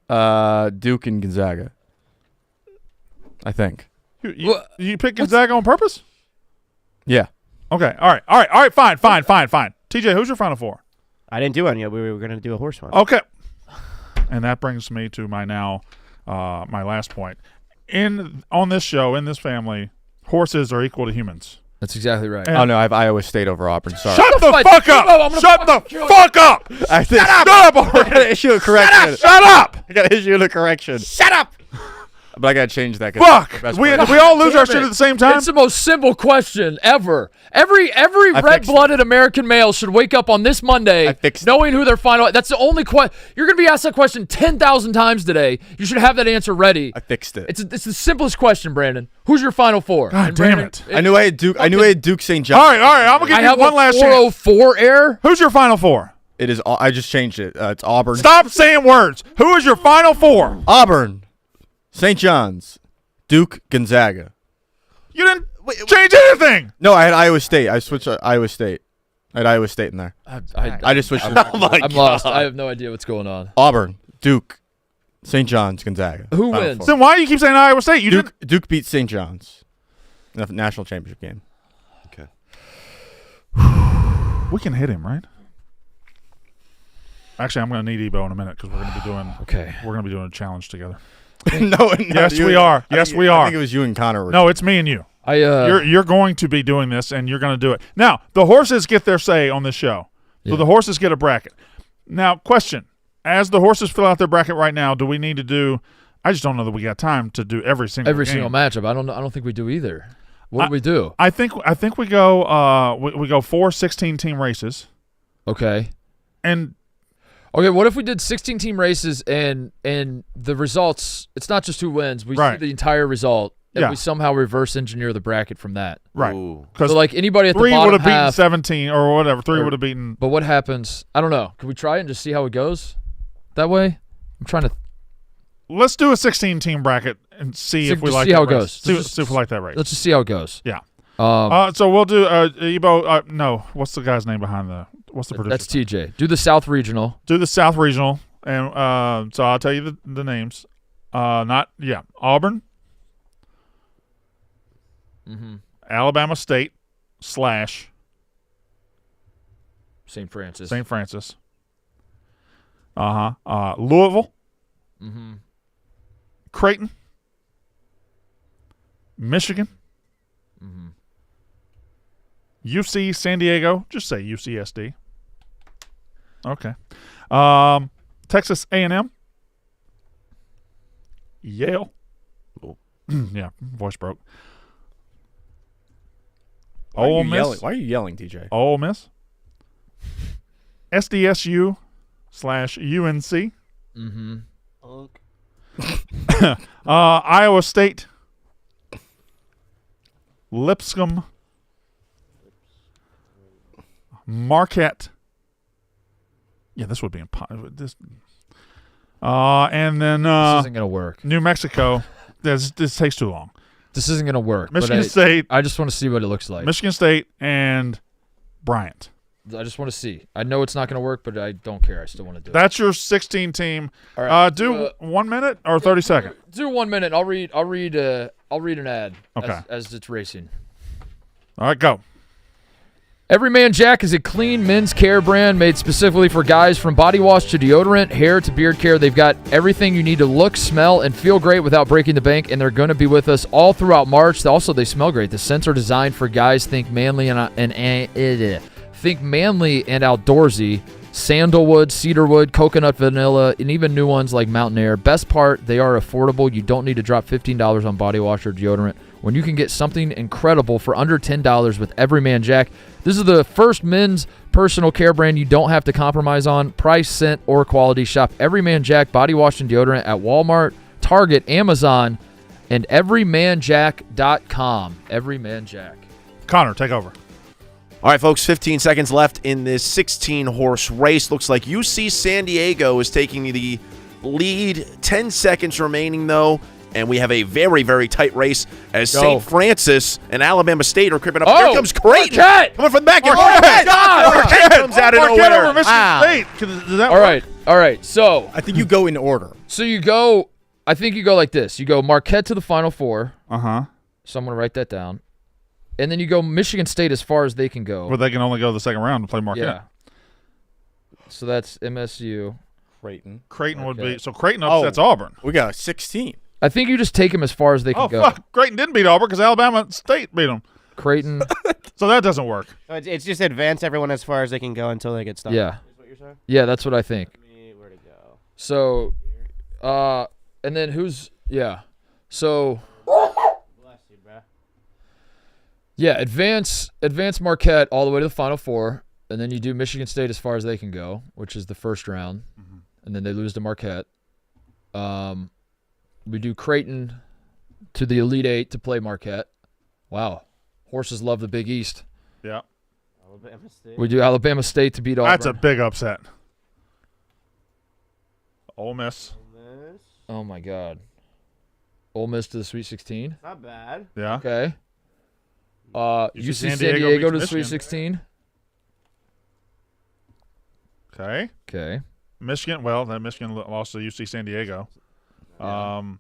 Duke, and Gonzaga. I think. You picked Gonzaga on purpose? Yeah. Okay. All right. Fine. TJ, who's your Final Four? I didn't do one yet. We were going to do a horse one. Okay. And that brings me to my last point. On this show, in this family, horses are equal to humans. That's exactly right. And- Oh no, I have Iowa State over Auburn. Sorry. Shut the fuck- fuck Ebo, I'm up! gonna Shut the fucking kill you. fuck up! I think, Shut up! I got to issue a correction. Shut up! I got to issue a correction. Shut up! But I got to change that. 'cause Fuck! it's the best We player. all lose our Damn shit it. at the same time. It's the most simple question ever. Every fixed it. red-blooded American male should wake up on this Monday I fixed it. knowing who their final. That's the only question. You're going to be asked that question 10,000 times today. You should have that answer ready. I fixed it. It's the simplest question, Brandon. Who's your final four? God And damn Brandon, it. I knew I had Duke. I knew I had Duke St. John's. All right. I'm gonna I give have you one a last chance. 404 error. Who's your Final Four? It is. I just changed it. It's Auburn. Stop saying words. Who is your Final Four? Auburn, St. John's, Duke, Gonzaga. You didn't change anything. No, I had Iowa State. I switched Iowa State. I had Iowa State in there. I just switched. Oh my I'm lost. I have no idea what's going on. Auburn, Duke, St. John's, Gonzaga. Who Final wins? Four. Then why do you keep saying Iowa State? You didn't. Duke beat St. John's in the national championship game. Okay. We can hit him, right? Actually, I'm going to need Ebo in a minute because we're going to be doing a challenge together. No, Yes, we are. Yes, we are. I think it was you and Connor. No, it's me and you. You're going to be doing this, and you're going to do it. Now, the horses get their say on this show. So the horses get a bracket. Now, question. As the horses fill out their bracket right now, do we need to do – I just don't know that we got time to do every single matchup. I don't think we do either. What do we do? I think we go we go 4 16-team races. Okay. And okay, what if we did 16-team races and the results, it's not just who wins. We see the entire result, and we somehow reverse engineer the bracket from that. Right. So, like, anybody at the 3 bottom would have beaten half, 17 or whatever. 3 would have beaten. But what happens? I don't know. Can we try it and just see how it goes that way? I'm trying to. Let's do a 16-team bracket and see if we like see that how it race. goes. See if we like that race. Let's just see how it goes. Yeah. So we'll do Ebo. No, what's the guy's name behind what's the producer? That's TJ. Do the South Regional. Do the South Regional, and so I'll tell you the names. Auburn, Alabama State / St. Francis. St. Francis. Louisville. Creighton. Michigan. UC San Diego. Just say UCSD. Okay. Texas A&M. Yale. Yeah, voice broke. Ole Miss. Why are you yelling, TJ? Ole Miss. SDSU / UNC. Iowa State. Lipscomb. Marquette. Yeah, this would be impossible. And then this isn't gonna work. New Mexico. This takes too long. This isn't gonna work. Michigan State. I just want to see what it looks like. Michigan State and Bryant. I just want to see. I know it's not gonna work, but I don't care. I still want to do it. That's your 16-team. All right. Do 1 minute or 30 seconds. Do 1 minute. I'll read an ad. Okay. As it's racing. All right, go. Everyman Jack is a clean men's care brand made specifically for guys. From body wash to deodorant, hair to beard care, they've got everything you need to look, smell, and feel great without breaking the bank, and they're going to be with us all throughout March. Also, they smell great. The scents are designed for guys. Think manly and outdoorsy. Sandalwood, cedarwood, coconut vanilla, and even new ones like Mountain Air. Best part, they are affordable. You don't need to drop $15 on body wash or deodorant when you can get something incredible for under $10 with Everyman Jack. This is the first men's personal care brand you don't have to compromise on price, scent, or quality. Shop Everyman Jack body wash and deodorant at Walmart, Target, Amazon, and everymanjack.com. Everyman Jack. Connor, take over. All right, folks, 15 seconds left in this 16-horse race. Looks like UC San Diego is taking the lead. 10 seconds remaining, though, and we have a very, very tight race as St. Francis and Alabama State are creeping up. Here comes Creighton coming from the back. Marquette comes out of Marquette nowhere. over Michigan State. Does that All work? right. So I think you go in order. So you go. I think you go like this. You go Marquette to the Final Four. So I'm gonna write that down. And then you go Michigan State as far as they can go. Well, they can only go the second round to play Marquette. Yeah. So that's MSU. Creighton would be. So Creighton upsets Auburn. We got 16. I think you just take them as far as they can go. Fuck. Creighton didn't beat Auburn because Alabama State beat them. Creighton. So that doesn't work. It's just advance everyone as far as they can go until they get stopped. Yeah. Is what you're saying? Yeah, that's what I think. Where to go? So, and then who's So. Bless you, bro. Yeah, advance Marquette all the way to the Final Four, and then you do Michigan State as far as they can go, which is the first round, and then they lose to Marquette. We do Creighton to the Elite Eight to play Marquette. Wow, horses love the Big East. Yeah. Alabama State. We do Alabama State to beat Auburn. That's a big upset. Ole Miss. Oh my God. Ole Miss to the Sweet 16. Not bad. Yeah. Okay. UC San Diego to the beats Sweet Michigan. 16. Okay. Michigan. Well, then Michigan lost to UC San Diego. Iowa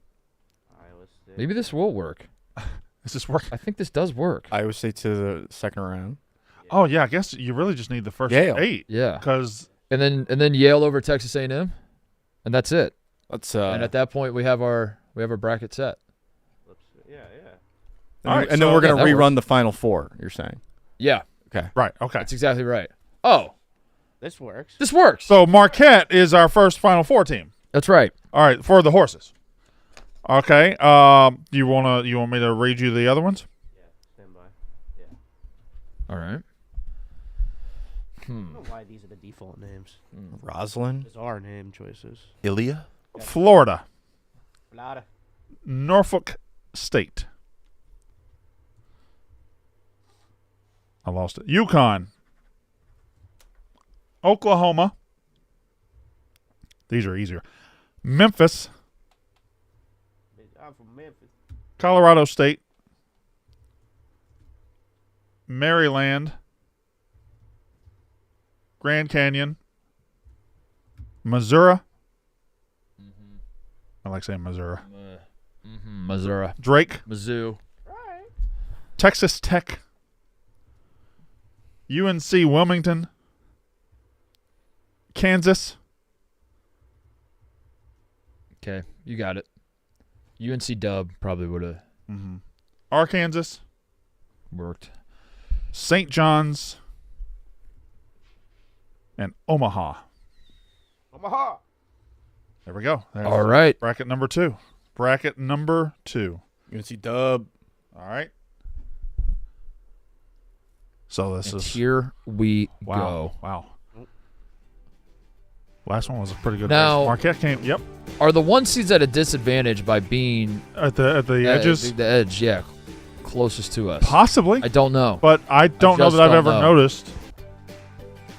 State. Maybe this will work. Does this work? I think this does work. Iowa State to the second round. Oh yeah, I guess you really just need the first Yale. 8. Yeah. Because And then Yale over Texas A&M, and that's it. That's and at that point we have our bracket set. Yeah. All right, and then so- we're going to Yeah, that rerun the final 4, you're saying. Yeah, Right. Okay. that's exactly right. Oh, This works. this works. So Marquette is our first Final Four team. That's right. All right, for the horses. Okay. You want me to read you the other ones? Stand by. All right. I don't know why these are the default names. Roslyn. Bizarre name choices. Ilya? Florida, Florida. Norfolk State. I lost it. Yukon, Oklahoma. These are easier. Memphis, I'm from Memphis. Colorado State, Maryland, Grand Canyon, Missouri. I like saying Missouri. Missouri, Drake, Mizzou, Texas Tech, UNC Wilmington, Kansas, Okay, you got it. UNC Dub probably would have Arkansas, worked. St. John's, and Omaha. Omaha. There we go. There's All right. bracket number 2. Bracket number 2. You're going to see Dub. All right. So this And is here we wow. go. Wow. Last one was a pretty good Now- race. Marquette came. Yep. Are the 1 seeds at a disadvantage by being At the edges, The edge, yeah, closest to us. possibly. I don't know. But I don't know just that I've don't ever know. noticed.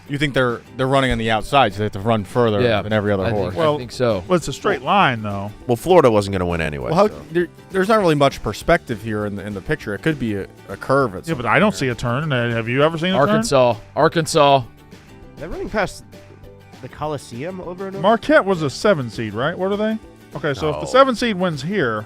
You think they're running on the outside, so they have to run further Yeah, than every other I horse. think, Well- I think so. Well, it's a straight line though. Well, Florida wasn't going to win anyway. Well, so. there's not really much perspective here in the picture. It could be a curve. Yeah, but I don't see a turn. Have you ever seen a Arkansas. They're running past the Coliseum over and turn? over. Marquette was a 7 seed, right? What are they? Okay, so if the No. 7 seed wins here,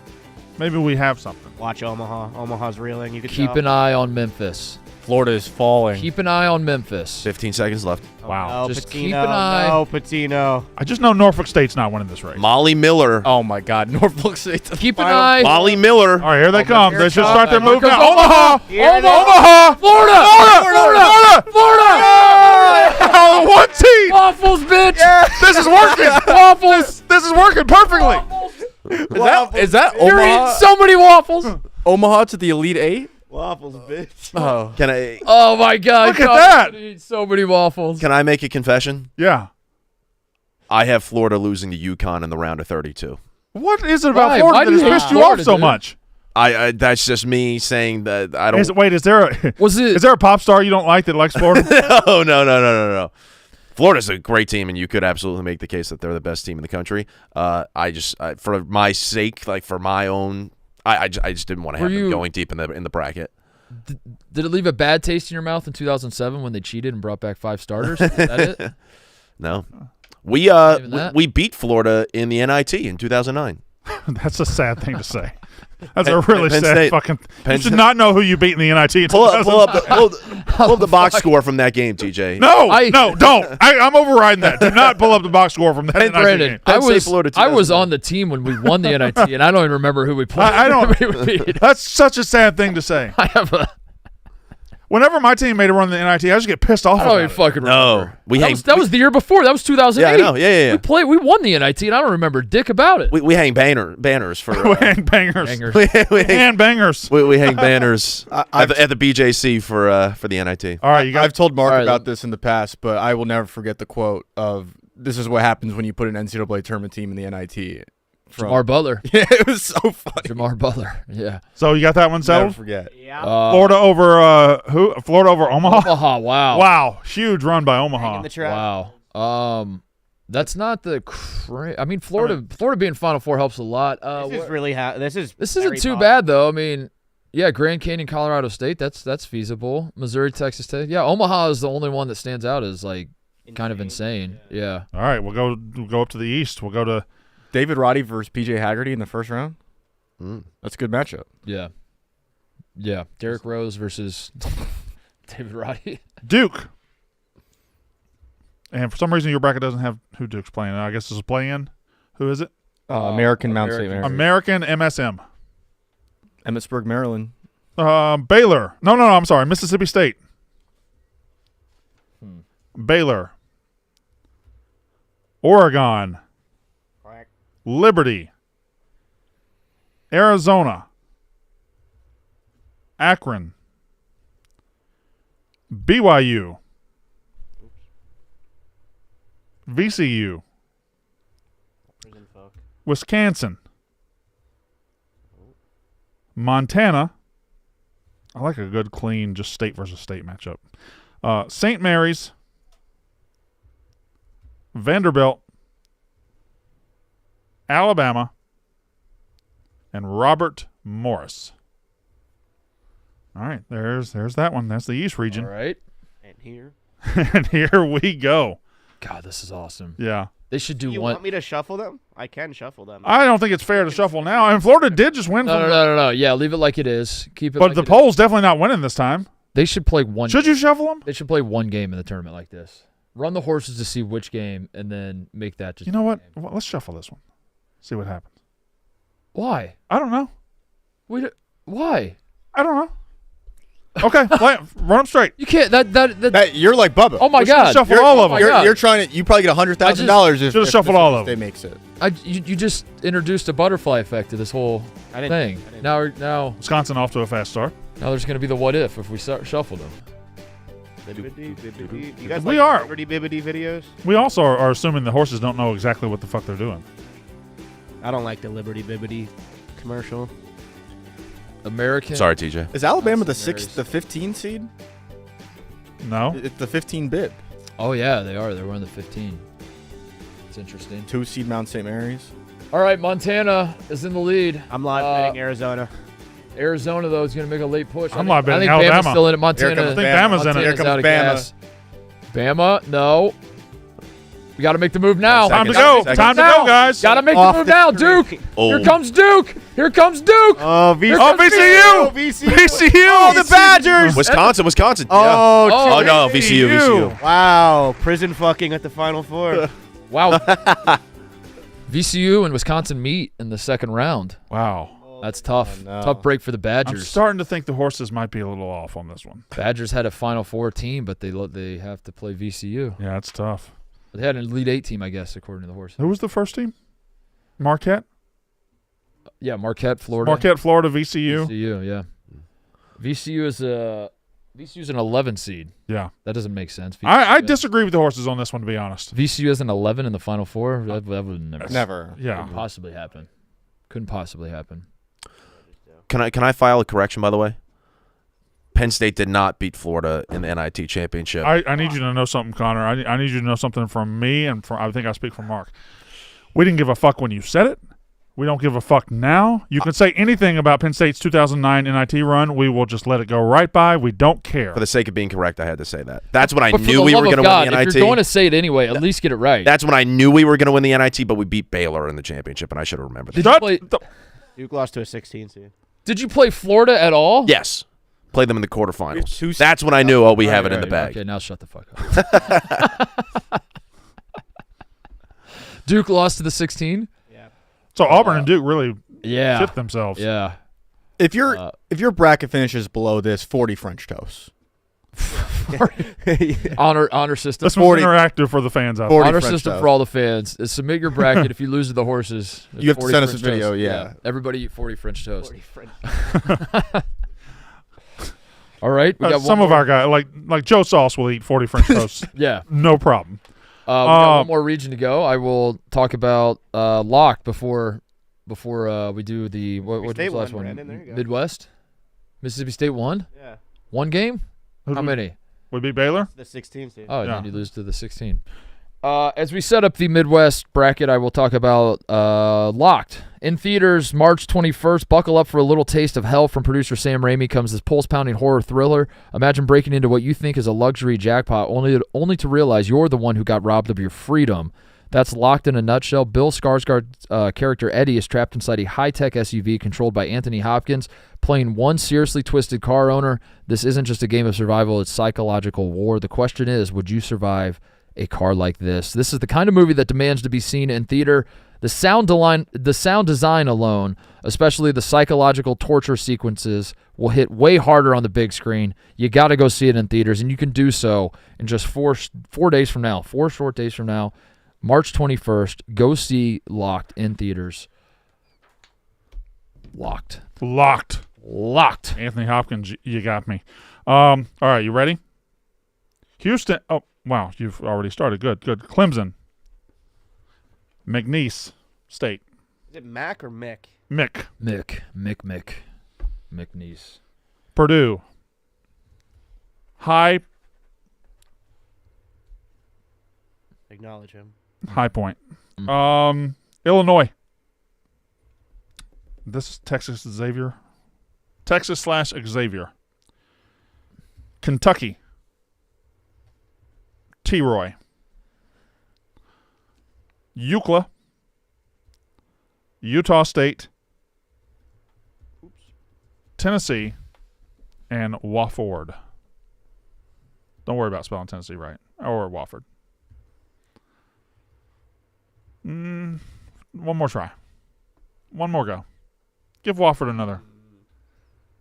maybe we have something. Watch Omaha. Omaha's reeling. You can Keep tell. an eye on Memphis. Florida is falling. Keep an eye on Memphis. 15 seconds left. Wow. No, Just Patino. keep an eye. No, Patino. I just know Norfolk State's not winning this race. Molly Miller. Oh my God, Norfolk State. Keep an eye. Molly Miller. All right, here they come. here They it should comes. start their Here move comes now. Omaha! Here they- Omaha! Florida! Oh, 1 seed! Waffles, bitch! This is working! Waffles! This is working perfectly! Is that You're eating Omaha? so many waffles! Omaha to the Elite 8? Waffles, bitch. Oh. Can I Oh my God! Look at Colin's that. gonna eat so many waffles. can I make a confession? Yeah. I have Florida losing to UConn in the round of 32. What is it about Why? Florida Why that do has you hate pissed you Florida, off so dude? much? I that's just me saying that I don't. Wait, is there a Was it? is there a pop star you don't like that likes Florida? No. Florida's a great team, and you could absolutely make the case that they're the best team in the country. For my sake, like for my own, I just didn't want to have them going deep in the bracket. Did it leave a bad taste in your mouth in 2007 when they cheated and brought back 5 starters? Is that it? No, Even that? we beat Florida in the NIT in 2009. That's a sad thing to say. That's a really Penn sad State. fucking. Penn You should State. not know who you beat in the NIT. In Pull up 2009. the box score from that game, TJ. No, I- don't. I'm overriding that. Do not pull up the box score from that Hey, NIT Brandon, game. Penn State, Florida, I was 2009. on the team when we won the NIT, and I don't even remember who we played. I don't- Who we beat. That's such a sad thing to say. I have a. Whenever my team made a run in the NIT, I just get pissed off I about don't even it. fucking No. remember. We that hang- was, that was the year before. That was 2008. Yeah, I know. Yeah. We won the NIT, and I don't remember dick about it. We hang banners for. We hang bangers. Bangers. we hang And bangers. we hang banners at the BJC for the NIT. All right, you got I've told Mark All right, about this in the past, but I will never forget the quote of "This is what happens when you put an NCAA tournament team in the NIT." Jamar Butler. Yeah, it was so funny. Jamar Butler. Yeah. So you got that one Never settled? forget. Yeah. Florida over who? Florida over Omaha? Omaha. Wow. Wow, huge run by Omaha. Hanging the trap. Wow. That's not the. I mean, Florida being Final Four helps a lot. This is really this This isn't very too pop- bad though. I mean, yeah, Grand Canyon, Colorado State. That's feasible. Missouri, Texas State. Yeah, Omaha is the only one that stands out as like kind of insane. Yeah. All right, we'll go up to the east. We'll go to David Roddy versus PJ Haggerty in the first round. That's a good matchup. Yeah. Yeah. Derrick Rose versus David Roddy. Duke. And for some reason, your bracket doesn't have who Duke's playing. I guess this is play-in. Who is it? American Mount St. American. Mary. American MSM. Emmitsburg, Maryland. Baylor. No, I'm sorry. Mississippi State. Baylor. Oregon. Quack. Liberty. Arizona. Akron. BYU. VCU. Wisconsin. Montana. I like a good, clean, just state versus state matchup. St. Mary's. Vanderbilt. Alabama. And Robert Morris. All right, there's that one. That's the East region. All right. And here. And here we go. God, this is awesome. Yeah. They should do You one. want me to shuffle them? I can shuffle them. I don't think it's fair to shuffle now. And Florida did just win. No. Yeah, leave it like it is. Keep it. But like the it poll's definitely not winning this time. is. They should play one. Should you shuffle them? They should play one game in the tournament like this. Run the horses to see which game, and then make that just. You know what? Game. Well, let's shuffle this one. See what happens. Why? I don't know. Why? I don't know. Okay, run them straight. You can't. That. You're like Bubba. Oh my We should God! shuffle You're, all of them. you're trying to. You probably get $100,000 if Should've shuffled all of them. They makes it. You just introduced a butterfly effect to this whole thing. Now Wisconsin off to a fast start. there's going to be the what if we shuffled them. You guys We like are. Liberty Bibbity videos? We also are assuming the horses don't know exactly what the fuck they're doing. I don't like the Liberty Bibbity commercial. American. Sorry, TJ. Is Alabama Not the St. 15 seed? No. It's the 15 bib. Oh yeah, they are. They're one of the 15. It's interesting. 2 seed Mount St. Mary's. All right, Montana is in the lead. I'm live betting Arizona. Arizona though is going to make a late push. I'm live betting I think Alabama. Bama's still in it. Montana. Here comes I think Bama's in it. Here Montana's comes out of Bama. gas. Bama, no. We got to make the move now. Time to Seconds. go. Seconds. Time to go, guys. Got to make Off the move the now, streak. Duke. Oh. Here comes Duke. Here comes Duke. Oh, VCU. VCU. Oh, the Badgers. Wisconsin. Yeah. Oh, Oh, no, VCU. wow. Prison fucking at the Final Four. Wow. VCU and Wisconsin meet in the second round. Wow. That's tough. no. Tough break for the I'm Badgers. starting to think the horses might be a little off on this one. Badgers had a Final Four team, but they have to play VCU. Yeah, it's tough. They had an Elite Eight team, I guess, according to the horses. Who was the first team? Marquette? Yeah, Marquette, Florida. Marquette, Florida, VCU. VCU, yeah. VCU's an 11 seed. Yeah. That doesn't make sense. I disagree with the horses on this one, to be honest. VCU is an 11 in the Final Four. That would Never. Yeah. Couldn't possibly happen. Couldn't possibly happen. Can I file a correction, by the way? Penn State did not beat Florida in the NIT championship. I need you to know something, Connor. I need you to know something from me, and I think I speak from Mark. We didn't give a fuck when you said it. We don't give a fuck now. You can say anything about Penn State's 2009 NIT run. We will just let it go right by. We don't care. For the sake of being correct, I had to say that. That's when I But for knew the we love were of going to God, win the NIT. if you're going to say it anyway, at least get it right. That's when I knew we were going to win the NIT, but we beat Baylor in the championship, and I should have remembered that. Did you play? Duke lost to a 16 seed. Did you play Florida at all? Yes. Played them in the Two quarterfinals. That's when I knew, we have it in the bag. Okay, now shut the fuck up. Duke lost to the 16. Yeah. So Auburn and Duke really Yeah. shit themselves. Yeah. If your bracket finishes below this, 40 French toast. Honor system. This was interactive for the fans out there. 40 Honor French system toast. for all the fans. Is submit your bracket. If you lose to the horses, You have to 40 send us a French video, toast. yeah. Everybody eat 40 French toast. 40 French. All right. We got Some one of more. our guys, like Joe Sauce, will eat 40 French toasts. Yeah. No problem. We got one more region to go. I will talk about locked before we do the what was the State last won, one? Brandon. There you go. Midwest. Mississippi State won. Yeah. One game. Who'd How we- many? Would be Baylor? The 16 seed. Oh, and Yeah. then you lose to the 16. As we set up the Midwest bracket, I will talk about Locked. In theaters, March 21st, buckle up for a little taste of hell from producer Sam Raimi comes this pulse-pounding horror thriller. Imagine breaking into what you think is a luxury jackpot, only to realize you're the one who got robbed of your freedom. That's Locked in a nutshell. Bill Skarsgård's character Eddie is trapped inside a high-tech SUV controlled by Anthony Hopkins, playing one seriously twisted car owner. This isn't just a game of survival, it's psychological war. The question is, would you survive a car like this. This is the kind of movie that demands to be seen in theater. The sound design alone, especially the psychological torture sequences, will hit way harder on the big screen. You got to go see it in theaters, and you can do so in just 4 days from now, 4 short days from now, March 21st. Go see Locked in theaters. Locked. Anthony Hopkins, you got me. All right, you ready? Houston. Oh, wow, you've already started. Good. Clemson. McNeese State. Is it Mac or Mick? Mick. McNeese. Purdue. High Acknowledge him. Point. Illinois. This is Texas/Xavier. Kentucky. T-Roy. UCLA. Utah State. Tennessee. And Wofford. Don't worry about spelling Tennessee right. Or Wofford. One more try. One more go. Give Wofford another.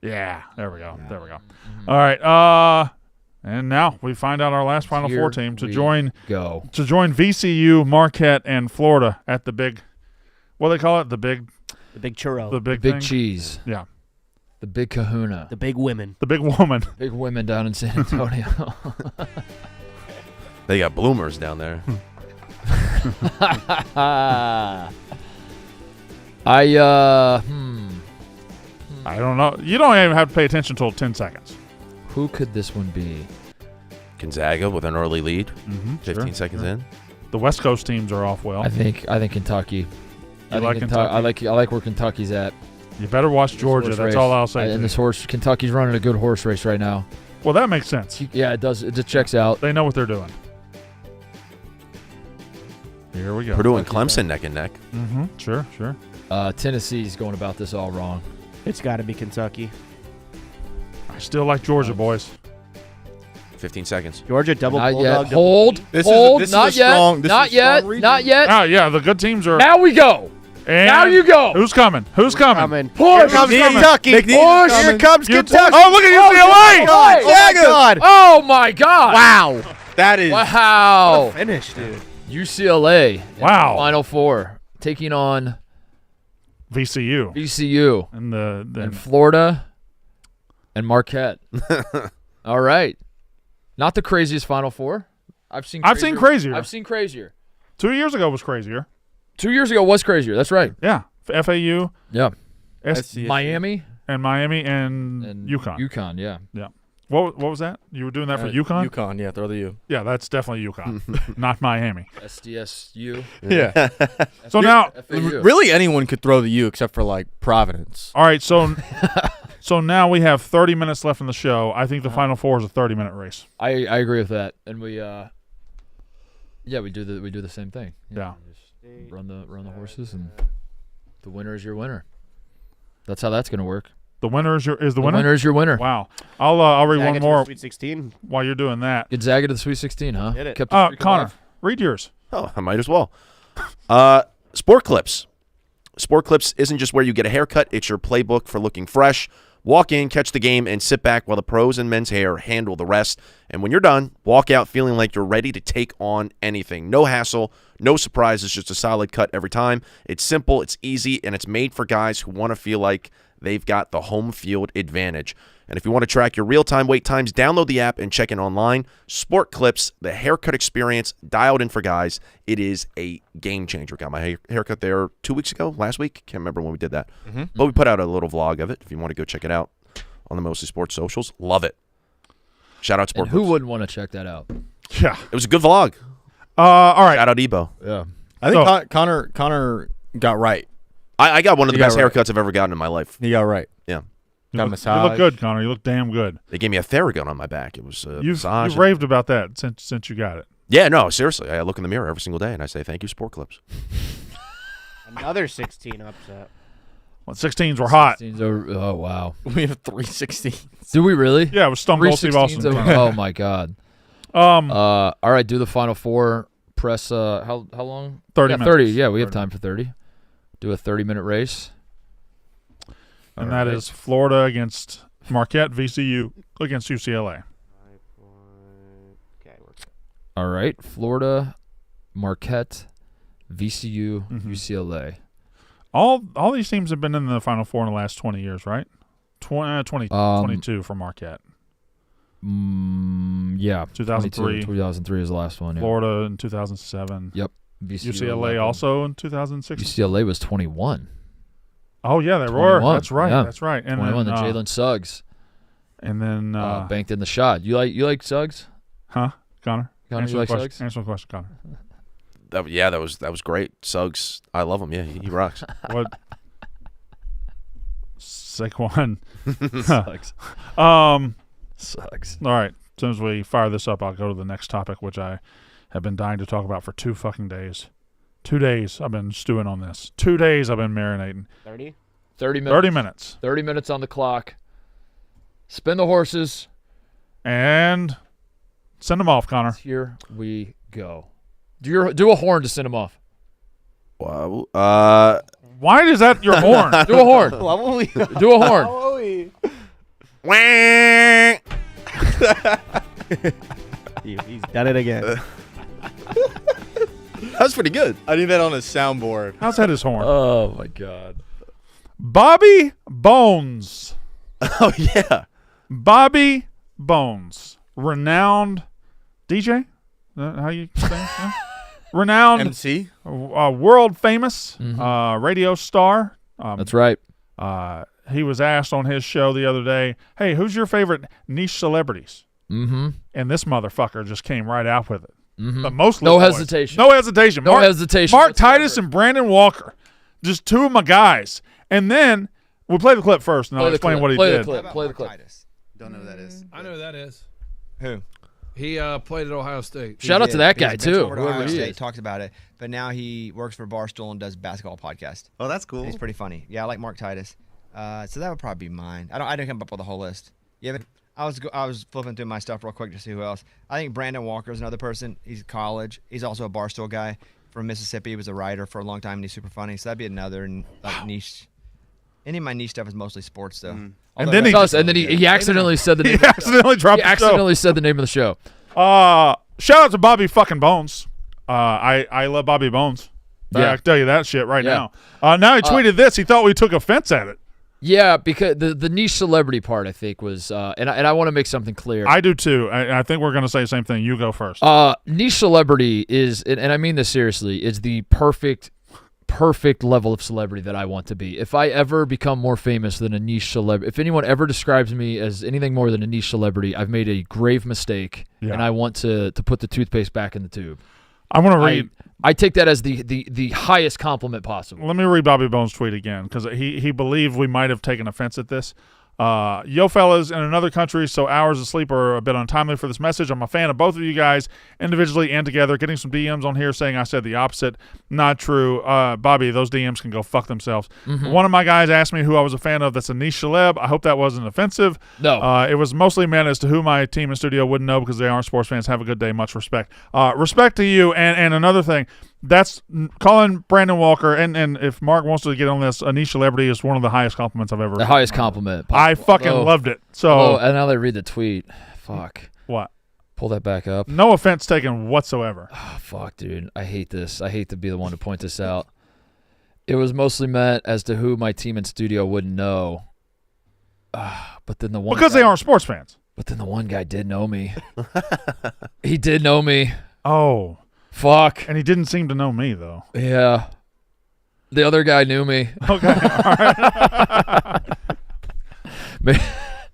Yeah, there we go. All right. And now we find out our last Final Four team to join VCU, Marquette, and Florida at the big. What do they call it? The big churro. The big Big cheese. Yeah. The big kahuna. The big women. The big woman. Big women down in San Antonio. They got bloomers down there. I don't know. You don't even have to pay attention until 10 seconds. Who could this one be? Gonzaga with an early lead. 15 sure, seconds in. The West Coast teams are off well. I think Kentucky. You like Kentucky? I like where Kentucky's at. You better watch Georgia. Horse That's race. all I'll say. And Kentucky's running a good horse race right now. Well, that makes sense. Yeah, it does. It just checks out. They know what they're doing. Here we go. Purdue and Clemson neck and neck. Sure. Tennessee's going about this all wrong. It's got to be Kentucky. I still like Georgia, boys. 15 seconds. Georgia double Not bulldog. yet. Hold. This Hold. is Not a yet. strong- this Not is a strong yet. region. Not yet. Oh, yeah, the good teams are. Now we go. And Now you go. Who's coming? Who's coming? Push. Kentucky. McNeese is Here coming. comes Kentucky. Oh, look at UCLA! Oh my God. Oh my God. Wow. That is Wow. Finish, dude. UCLA. in Wow. the Final Four taking on VCU. VCU And Florida and Marquette. All right. Not the craziest Final Four. I've seen crazier. I've seen crazier. 2 years ago was crazier. 2 years ago was crazier. That's right. Yeah. FAU. Yeah. SC. Miami And Miami and UConn. UConn, yeah. Yeah. What was that? You were doing that for UConn? UConn, yeah, throw the U. Yeah, that's definitely UConn, not Miami. SDSU. Yeah. So now, FAU. Really, anyone could throw the U except for like Providence. all right, so now we have 30 minutes left in the show. I think the Final Four is a 30-minute race. I agree with that. And we we do the same thing. Yeah. Just run the horses, and the winner is your winner. That's how that's going to work. The winner is the winner? Winner is your winner. Wow. I'll read Gonzaga one to the more Sweet 16. while you're doing that. Gonzaga to the Sweet 16, huh? Did it. Kept the streak Connor, alive. read yours. Oh, I might as well. Sport Clips. Sport Clips isn't just where you get a haircut. It's your playbook for looking fresh. Walk in, catch the game, and sit back while the pros in men's hair handle the rest. And when you're done, walk out feeling like you're ready to take on anything. No hassle, no surprises, just a solid cut every time. It's simple, it's easy, and it's made for guys who want to feel like they've got the home field advantage. And if you want to track your real-time wait times, download the app and check in online. Sport Clips, the haircut experience dialed in for guys. It is a game changer. Got my haircut there 2 weeks ago, last week. Can't remember when we did that. But we put out a little vlog of it if you want to go check it out on the Mostly Sports socials. Love it. Shout out Sport And who Clips. wouldn't want to check that out? Yeah. It was a good vlog. All right. Shout out Ebo. Yeah. I think Connor got right. I got one of the You got best right. haircuts I've ever gotten in my life. He got right. Yeah. You Got a look massage. good, Connor. You look damn good. They gave me a Theragun on my back. It was a You've massage. raved about that since you got it. Yeah, no, seriously. I look in the mirror every single day and I say, thank you, Sport Clips. Another 16 upset. Well, 16s were hot. 16s over, oh, wow. We have 316. Do we really? Yeah, it was Stone Cold Steve 316s Austin. over- oh, my God. All right, do the final four. Press how long? 30 yeah, minutes. 30. Yeah, we have 30. time for 30. Do a 30-minute race. And All that right. is Florida against Marquette, VCU against UCLA. Okay, we're All right, Florida, Marquette, VCU, Mhm. UCLA. All these teams have been in the Final Four in the last 20 years, right? 22 for Marquette. Yeah, 2003. 2003 is the last one. Yeah. Florida in 2007. Yep. VCU UCLA 11. also in 2006. UCLA was 21. Oh yeah, they were. 21, That's right. yeah. That's right. And 21. then Then Jalen Suggs and then banked in the shot. You like Suggs? Connor? Connor, Answer you the like question. Suggs? Answer the question, Connor. That was great. Suggs, I love him. Yeah, he rocks. What? Saquon. Suggs. All Suggs. right. As soon as we fire this up, I'll go to the next topic, which I have been dying to talk about for 2 fucking days. 2 days I've been stewing on this. 2 days I've been marinating. 30. 30 minutes. 30 minutes. 30 minutes on the clock. Spin the horses. And send them off, Connor. Here we go. Do a horn to send him off. Wow. Why is that your horn? Do a horn. Do a horn. Wah! He's done it again. That was pretty good. I need that on a soundboard. How's that his horn? Oh my God. Bobby Bones. Oh yeah. Bobby Bones. Renowned DJ? Is that how you say it? Yeah. Renowned, MC? world famous radio star. That's right. He was asked on his show the other day, hey, who's your favorite niche celebrities? Mm-hmm. And this motherfucker just came right out with it. Mm-hmm. But mostly No boys. hesitation. No hesitation. No hesitation Mark whatsoever. Titus and Brandon Walker. Just 2 of my guys. And then we'll play the clip first, and I'll explain what he Play did. the clip. Play the clip. Don't know who that is. I know who that is. Who? He played at Ohio State. Shout out to that guy, He's been too, over to whoever Ohio he State, is. talks about it, but now he works for Barstool and does basketball podcast. Oh, that's cool. He's pretty funny. Yeah, I like Mark Titus. So that would probably be mine. I didn't come up with a whole list. Yeah, but I was flipping through my stuff real quick to see who else. I think Brandon Walker is another person. He's college. He's also a Barstool guy from Mississippi. He was a writer for a long time, and he's super funny. So that'd be another niche. Any of my niche stuff is mostly sports, though. And then he accidentally said the name. He accidentally dropped He the show. accidentally said the name of the show. Shout out to Bobby fucking Bones. I love Bobby Bones. Yeah. I can tell you that shit right Yeah. now. Now he tweeted this. He thought we took offense at it. Yeah, because the niche celebrity part, I think, was, and I want to make something clear. I do too. I think we're going to say the same thing. You go first. Niche celebrity is, and I mean this seriously, is the perfect level of celebrity that I want to be. If I ever become more famous than a niche celebrity, if anyone ever describes me as anything more than a niche celebrity, I've made a grave mistake, and I want to put the toothpaste back in the tube. I want to read. I take that as the highest compliment possible. Let me read Bobby Bones' tweet again because he believed we might have taken offense at this. Yo, fellas, in another country, so hours of sleep are a bit untimely for this message. I'm a fan of both of you guys, individually and together. Getting some DMs on here saying I said the opposite. Not true. Bobby, those DMs can go fuck themselves. One of my guys asked me who I was a fan of that's a niche celeb. I hope that wasn't offensive. No. It was mostly meant as to who my team in studio wouldn't know because they aren't sports fans. Have a good day. Much respect. Respect to you. And another thing, that's calling Brandon Walker, and if Mark wants to get on this, a niche celebrity is one of the highest compliments I've ever The highest compliment. I fucking loved it. So and now they read the tweet. Fuck. What? Pull that back up. No offense taken whatsoever. Oh, fuck, dude. I hate this. I hate to be the one to point this out. It was mostly meant as to who my team in studio wouldn't know. But then the one Because guy, they aren't sports fans. But then the one guy did know me. He did know me. Oh. Fuck. And he didn't seem to know me, though. Yeah. The other guy knew me. Okay. All right.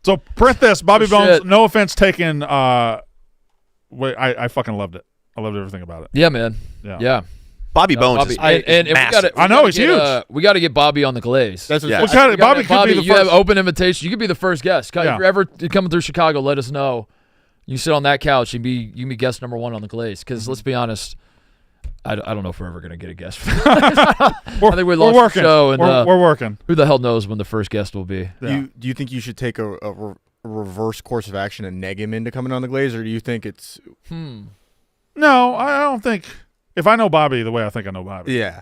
So print this, Bobby Bones. Shit. No offense taken. Wait, I fucking loved it. I loved everything about it. Yeah, man. Yeah. Bobby Bones is and we massive. gotta, I know, he's huge. We got to get Bobby on the glaze. That's what Yeah. Bobby could be the you first. have open invitation. You could be the first guest. Yeah. If you're ever coming through Chicago, let us know. You sit on that couch and you can be guest number 1 on the glaze. Because let's be honest, I don't know if we're ever going to get a guest. I think we we're lost working. the show. And we're working. who the hell knows when the first guest will be? Yeah. Do you think you should take a reverse course of action and neg him into coming on the glaze, or do you think it's? No, I don't think. If I know Bobby the way I think I know Bobby, Yeah.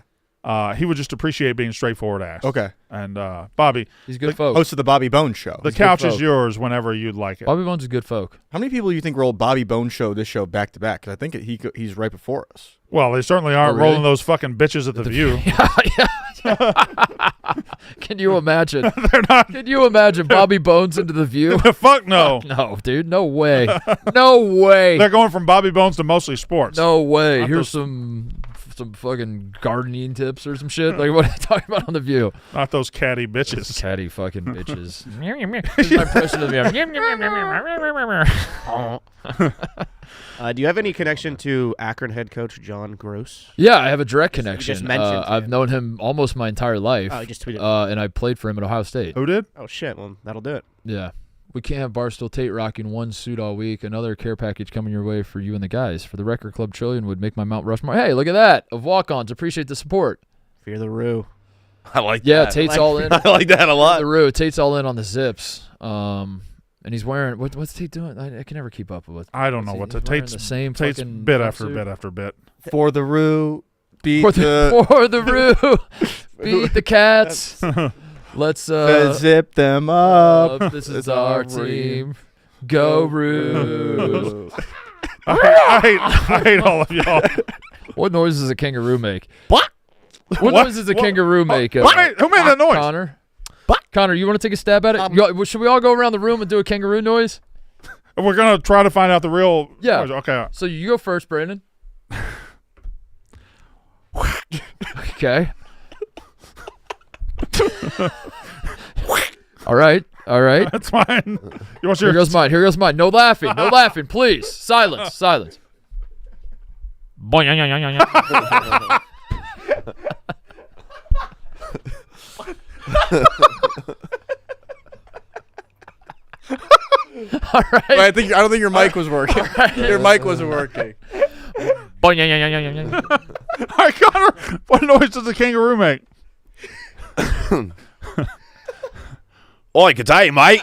He would just appreciate being straightforward ass. Okay. And Bobby, He's good folk. Host of the Bobby Bones Show. the couch is yours whenever you'd like it. Bobby Bones is good folk. How many people do you think rolled Bobby Bones Show this show back to back? Because I think he's right before us. Well, they certainly aren't really? rolling those fucking bitches at the View. Can you imagine? They're not. Can you imagine Bobby Bones into the View? Fuck no. No, dude. No way. No way. They're going from Bobby Bones to mostly sports. No way. Not Here's those- some fucking gardening tips or some shit. Like, what are you talking about on the View? Not those catty bitches. Catty fucking bitches. This is my impression of the Do you have any connection to Akron head coach John Gross? Yeah, I have a direct connection. just mentioned I've him. known him almost my entire life. Oh, he just tweeted. And I played for him at Ohio State. Who did? Oh shit! Well, that'll do it. Yeah. We can't have Barstool Tate rocking one suit all week. Another care package coming your way for you and the guys. For the Record Club Trillion would make my Mount Rushmore. Hey, look at that. Of walk-ons. Appreciate the support. Fear the Roo. I like Yeah, that. Tate's all in. I like that a lot. The Roo. Tate's all in on the zips. And he's wearing what's Tate doing? I can never keep up with. I don't know what to. He's wearing Tate's the same Tate's fucking bit after jumpsuit. bit after bit. For the Roo, beat For the Roo, beat the Cats. Let's zip them up. This is our team. Go Roo. I hate all of y'all. What noise does a kangaroo make? What? What noise does a kangaroo make? Who made that noise? Connor. Connor, you want to take a stab at it? Should we all go around the room and do a kangaroo noise? We're gonna try to find out the real. Yeah. noise. Okay. So you go first, Brandon. Okay. All right. That's fine. You want Here your? goes mine. No laughing. No laughing, please. Silence. All right. I don't think your mic was working. Your mic wasn't working. All right, Connor. What noise does a kangaroo make? Oi, good day, mate.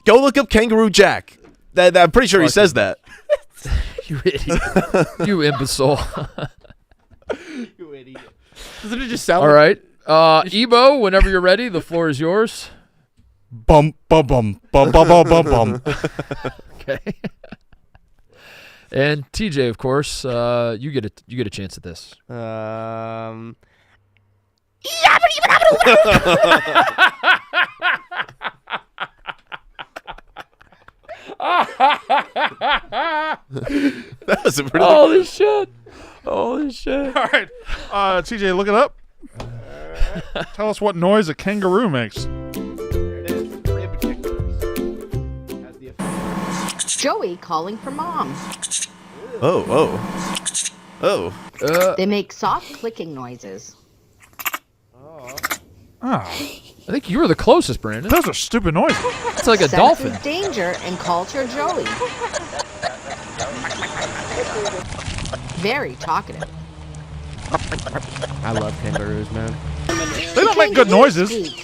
Go look up Kangaroo Jack. I'm pretty sure he says that. You idiot. You imbecile. You idiot. Doesn't it just sound All right. Ebo, whenever you're ready, the floor is yours. bum bum bum bum bum bum bum bum? Okay. And TJ, of course, you get a chance at this. That was a pretty. Holy shit. All right, TJ, look it up. Tell us what noise a kangaroo makes. Joey calling for mom. Oh. They make soft clicking noises. Ah, I think you were the closest, Brandon. those are stupid noises. It's like a Senses dolphin. danger and culture Joey. Very talkative. I love kangaroos, man. They don't make good noises. Squeak.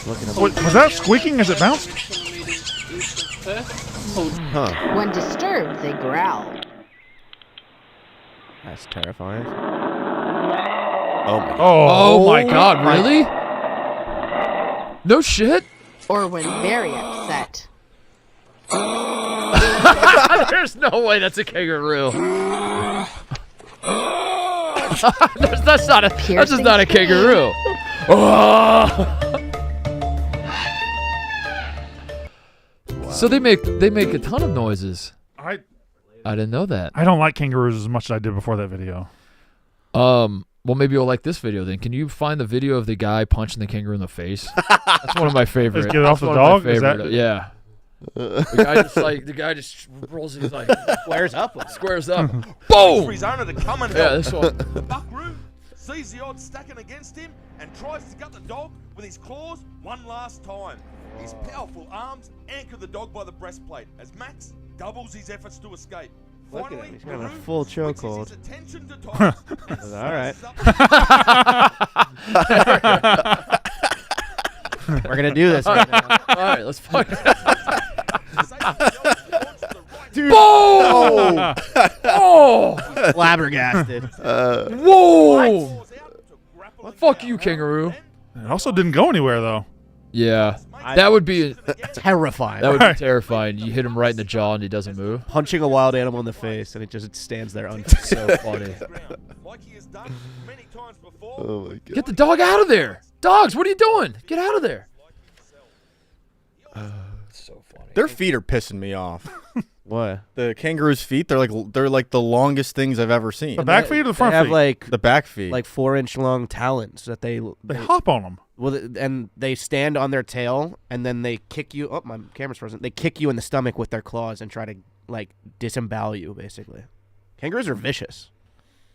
Was that squeaking as it bounced? When disturbed, they growl. That's terrifying. Oh my god. Oh my god, really? No shit? Or when very upset. There's no way that's a kangaroo. that's just not a kangaroo. So they make a ton of noises. I didn't know that. I don't like kangaroos as much as I did before that video. Well, maybe you'll like this video then. Can you find the video of the guy punching the kangaroo in the face? That's one of my favorites. Just get it off the dog? Is that- Yeah. The guy just rolls. He's like Squares up. boom. Yeah, this one. The buckaroo sees the odds stacking against him and tries to gut the dog with his claws one last time. His powerful arms anchor the dog by the breastplate as Max doubles his efforts to escape. Look at him, Finally, he's got a Maroon full switches chokehold. his attention to Titus and All right. slices up We're gonna do this right now. All right, let's fuck. Dude. Boom! Oh! Flabbergasted. Whoa! Fuck you, kangaroo. It also didn't go anywhere though. Yeah, that would be terrifying. That would be terrifying. You hit him right in the jaw and he doesn't move. Punching a wild animal in the face and it just stands there So funny. Oh my god. Get the dog out of there. Dogs, what are you doing? Get out of there. So funny. Their feet are pissing me off. What? The kangaroo's feet, they're like the longest things I've ever seen. The back feet or the front they have feet? like the back feet. like 4-inch long talons that they hop on them. Well, and they stand on their tail and then they kick you. Oh, my camera's frozen. They kick you in the stomach with their claws and try to like disembowel you. Basically, kangaroos are vicious.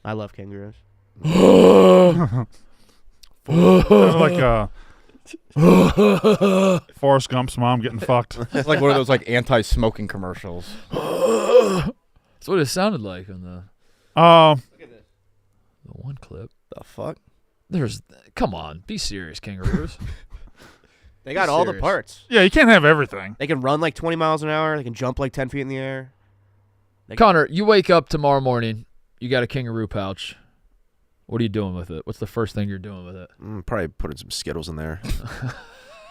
I love kangaroos. Like Forrest Gump's mom getting fucked. It's like one of those like anti-smoking commercials. That's what it sounded like on the. Look at this. The one clip. The fuck? Come on, be serious, kangaroos. They got all the parts. Yeah, you can't have everything. They can run like 20 miles an hour. They can jump like 10 feet in the air. Connor, you wake up tomorrow morning. You got a kangaroo pouch. What are you doing with it? What's the first thing you're doing with it? Probably putting some Skittles in there.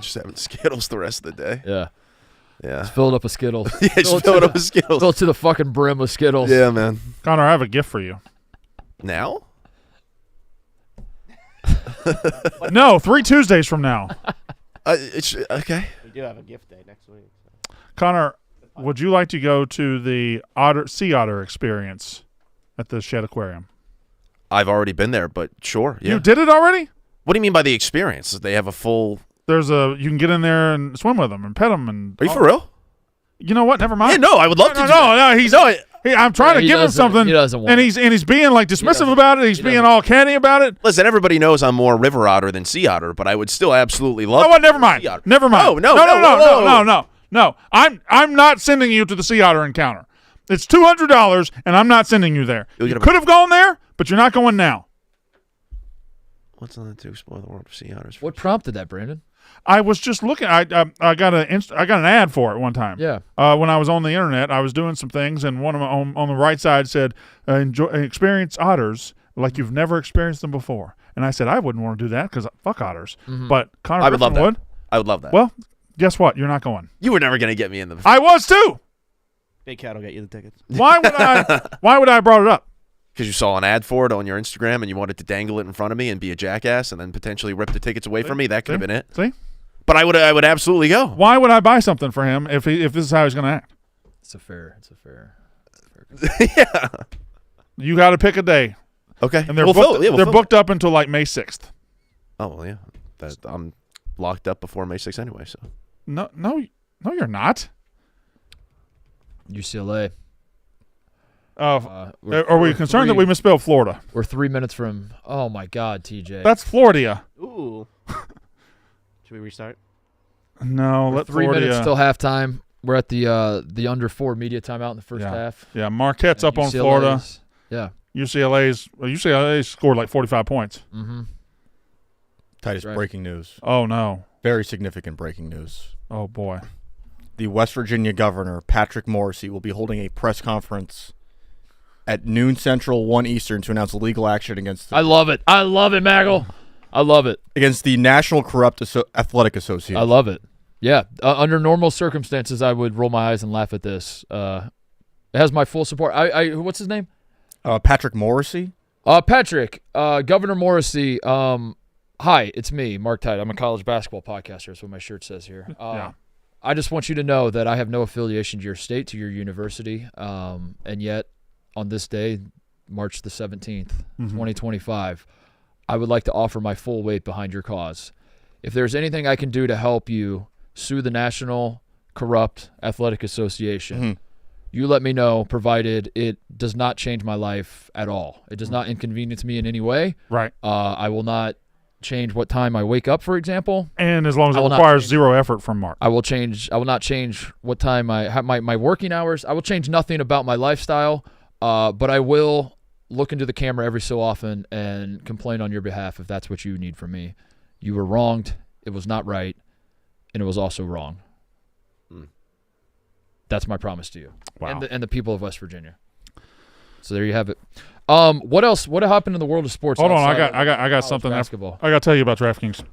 Just having Skittles the rest of the day. Yeah. Yeah. Just fill it up with Skittles. Yeah, just fill it up with Skittles. Fill it to the fucking brim with Skittles. Yeah, man. Connor, I have a gift for you. Now? No, 3 Tuesdays from now. It's okay. We do have a gift day next week. So. Connor, would you like to go to the sea otter experience at the Shed Aquarium? I've already been there, but sure. Yeah. You did it already? What do you mean by the experience? They have a full... You can get in there and swim with them and pet them. And Are you for real? You know what? Never mind. Yeah, no, I would love to do that. No, I'm trying to give him something. He doesn't want and he's being like dismissive about it. He's being all canny about it. Listen, everybody knows I'm more river otter than sea otter, but I would still absolutely love. Oh, well, never mind. Never mind. No. I'm not sending you to the sea otter encounter. It's $200, and I'm not sending you there. You could have gone there, but you're not going now. What's on to explore the world of sea otters? What prompted that, Brandon? I was just looking. I got an ad for it one time. Yeah. When I was on the internet, I was doing some things, and one of them on the right side said, "Experience otters like you've never experienced them before." And I said, I wouldn't want to do that because fuck otters. Mm-hmm. But Connor I would love Griffin that. I would love that. Well, guess what? You're not going. You were never going to get me in the. I was too. Big Cat will get you the tickets. Why would I brought it up? Because you saw an ad for it on your Instagram and you wanted to dangle it in front of me and be a jackass and then potentially rip the tickets away from me. That could have been it. See? But I would absolutely go. Why would I buy something for him if this is how he's going to act? It's a fair. Yeah. You got to pick a day. Okay. And they're booked up until like May 6th. Oh, well, yeah. I'm locked up before May 6th anyway. So. No, you're not. UCLA. Are we concerned that we misspelled Florida? We're 3 minutes from. Oh my God, TJ. That's Florida. Ooh. Should we restart? No, We're let 3 Florida. minutes till halftime. We're at the under 4 media timeout in the first half. Yeah, Marquette's up on UCLA's Florida. Yeah. UCLA scored like 45 points. Mm-hmm. Titus, Right. breaking news. Oh no! Very significant breaking news. Oh boy! The West Virginia governor, Patrick Morrisey, will be holding a press conference at noon Central, 1 Eastern, to announce legal action against. I love it, Maggle. I love it. Against the National Corrupt Athletic Association. I love it. Yeah, under normal circumstances, I would roll my eyes and laugh at this. It has my full support. What's his name? Patrick Morrisey. Patrick, Governor Morrisey. Hi, it's me, Mark Tide. I'm a college basketball podcaster. That's what my shirt says here. Yeah. I just want you to know that I have no affiliation to your state, to your university, and yet on this day, March the 17th, 2025, I would like to offer my full weight behind your cause. If there's anything I can do to help you sue the National Corrupt Athletic Association, you let me know, provided it does not change my life at all. It does not inconvenience me in any way. Right. I will not change what time I wake up, for example. And as long as it requires zero effort from Mark. I will not change what time I have my working hours. I will change nothing about my lifestyle, but I will look into the camera every so often and complain on your behalf if that's what you need from me. You were wronged. It was not right. and it was also wrong. That's my promise to you. Wow. And the people of West Virginia. So there you have it. What else? What happened in the world of sports? Hold on, I outside of got college something. Basketball. I got to tell you about DraftKings.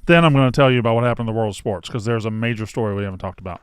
Then I'm going to tell you about what happened in the world of sports because there's a major story we haven't talked about.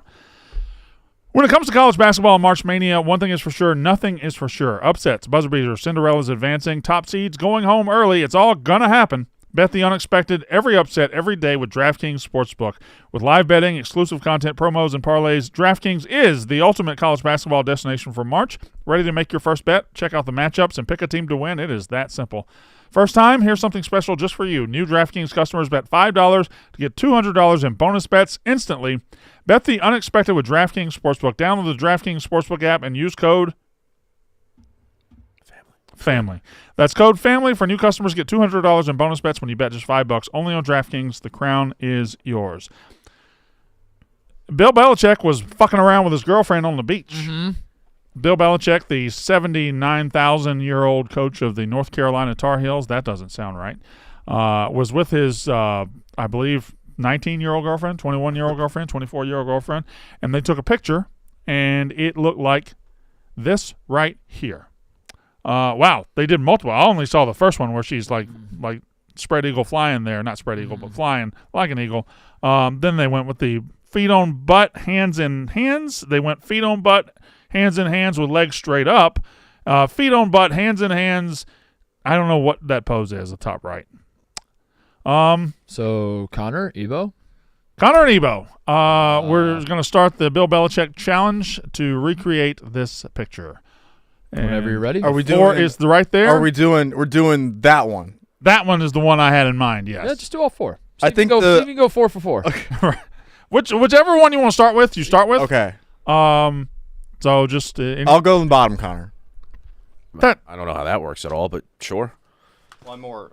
When it comes to college basketball and March Mania, one thing is for sure, nothing is for sure. Upsets, buzzer beaters, Cinderella's advancing, top seeds going home early. It's all going to happen. Bet the unexpected every upset every day with DraftKings Sportsbook. With live betting, exclusive content, promos, and parlays, DraftKings is the ultimate college basketball destination for March. Ready to make your first bet? Check out the matchups and pick a team to win. It is that simple. First time, here's something special just for you. New DraftKings customers bet $5 to get $200 in bonus bets instantly. Bet the unexpected with DraftKings Sportsbook. Download the DraftKings Sportsbook app and use code FAMILY. That's code FAMILY for new customers. Get $200 in bonus bets when you bet just $5. Only on DraftKings. The crown is yours. Bill Belichick was fucking around with his girlfriend on the beach. Bill Belichick, the 79,000-year-old coach of the North Carolina Tar Heels, that doesn't sound right, was with his, I believe, 19-year-old girlfriend, 21-year-old girlfriend, 24-year-old girlfriend, and they took a picture, and it looked like this right here. Wow, they did multiple. I only saw the first one where she's like spread eagle flying there, not spread eagle, but flying like an eagle. Then they went with the feet on butt, hands in hands. They went feet on butt, hands in hands with legs straight up. Feet on butt, hands in hands. I don't know what that pose is, the top right. So Connor, Ebo? Connor and Ebo. We're going to start the Bill Belichick challenge to recreate this picture. Whenever you're ready. Are we Four doing? is the right there. We're doing that one. That one is the one I had in mind. Yes. Yeah, just do all four. I think you can go 4 for 4. Right. Whichever one you want to start with, you start with. Okay. So just I'll go in the bottom, Connor. I don't know how that works at all, but sure. One more.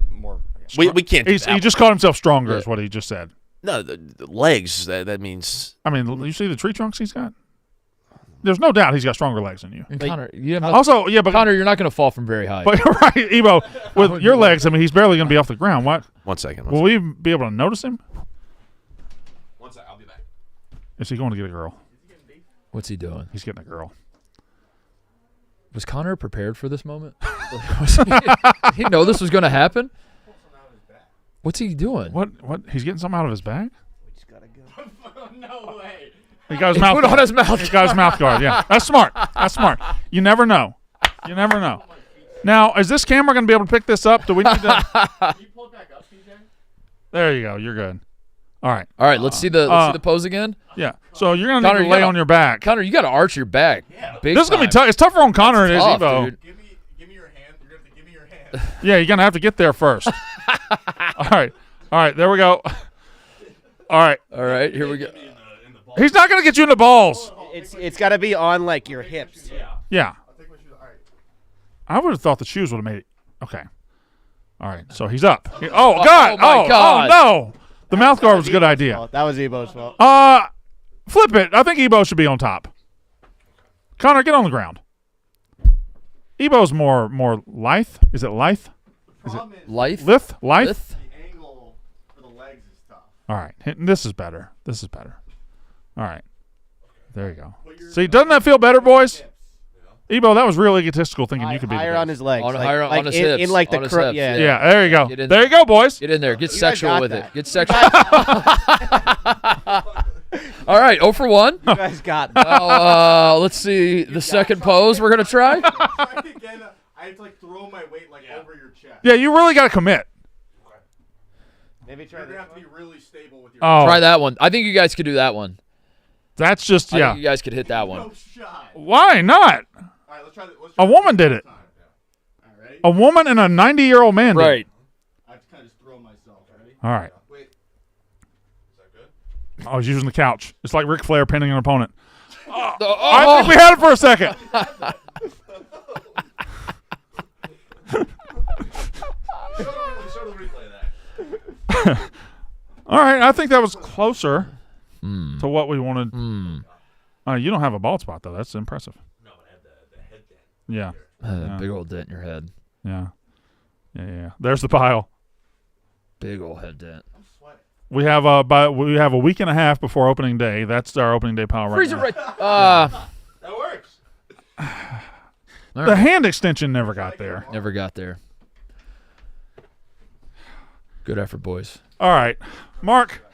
We can't. Do he that just called himself stronger, is what he just said. No, the legs. That means. I mean, you see the tree trunks he's got. There's no doubt he's got stronger legs than you. And Connor, you have but Connor, you're not going to fall from very high. But right, Ebo, with your legs, I mean, he's barely going to be off the ground. What? 1 second. Will we be able to notice him? 1 second. I'll be back. Is he going to get a girl? What's he doing? He's getting a girl. Was Connor prepared for this moment? Did he know this was going to happen? What's he doing? What? He's getting something out of his bag? We just gotta go. No way. He got his mouth put it on his mouth. He got his mouth guard. Yeah, that's smart. That's smart. You never know. You never know. Now, is this camera going to be able to pick this up? Do we need to? Can you pull it back up, TJ? There you go. You're good. All right. All right, let's see the pose again. Yeah. So you're going to Connor, need to lay on your back. Connor, you got to arch your back. This is going to be tough. It's tougher on Connor than it is tough, Ebo. dude. Give me your hand. You're gonna have to give me your hand. Yeah, you're going to have to get there first. All right. There we go. All right. Here we go. He's not going to get you in the balls. It's got to be on like your hips. Yeah. I would have thought the shoes would have made it. Okay. All right. So he's up. Oh, God. my God. Oh, no. The mouth guard was a good idea. That was Ebo's fault. Flip it. I think Ebo should be on top. Connor, get on the ground. Ebo's more lithe. Is it lithe? Is it Life? lithe? Lithe? Lith? The angle for the legs is tough. All right. This is better. All right. There you go. See, doesn't that feel better, boys? Ebo, that was real egotistical thinking you could be higher the on his legs. Higher on his in, hips. In like on the his hips, yeah. Yeah, there you go. Get in There you go, boys. Get in there. Get You guys sexual got with that. it. Get sexual. All right, 0 for 1. You guys got it. Well, let's see the second pose we're going to try. I have to like throw my weight like over your chest. Yeah, you really got to commit. Maybe try You're gonna this have to be really stable with your. Oh, Try that one. I think you guys could do that one. that's just, I yeah. think you guys could hit that one. No shot. Why not? All right, let's try. A woman did it. All right. A woman and a 90-year-old man did it. Right. I have to kind of just throw myself. Ready? All right. Wait. Is that good? I was using the couch. It's like Ric Flair pinning an opponent. I Oh, think we had it for a second. Show the replay of that. All right, I think that was closer to what we wanted. You don't have a bald spot, though. That's impressive. No, but I have the head dent. Yeah. big old dent in your head. Yeah. There's the pile. Big old head dent. I'm sweating. We have we have a week and a half before opening day. That's our opening day pile right Freeze now. it right. That works. The hand extension never got there. Never got there. Good effort, boys. All right, Mark.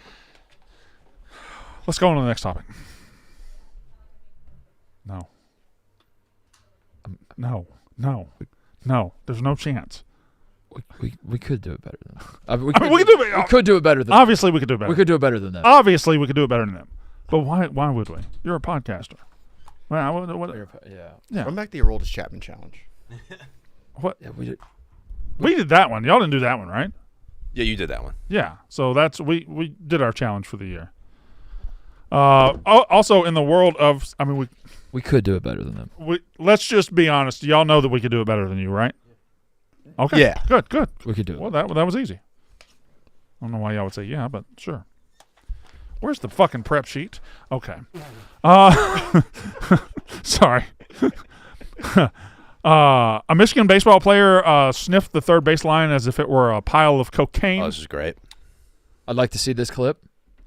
Let's go on to the next topic. No. No. There's no chance. We could do it better than that. We could do it better than Obviously, we could do it better. We could do it better than that. Obviously, we could do it better than them. But why would we? You're a podcaster. Well, Yeah. Run back the Aroldis Chapman challenge. What? Yeah, we did. We did that one. Y'all didn't do that one, right? Yeah, you did that one. Yeah. So that's we did our challenge for the year. Also, in the world of, we could do it better than them. Let's just be honest. Y'all know that we could do it better than you, right? Okay. Yeah. Good. We could do it. Well, that was easy. I don't know why y'all would say yeah, but sure. Where's the fucking prep sheet? Okay. Sorry. A Michigan baseball player sniffed the third baseline as if it were a pile of cocaine. Oh, this is great. I'd like to see this clip.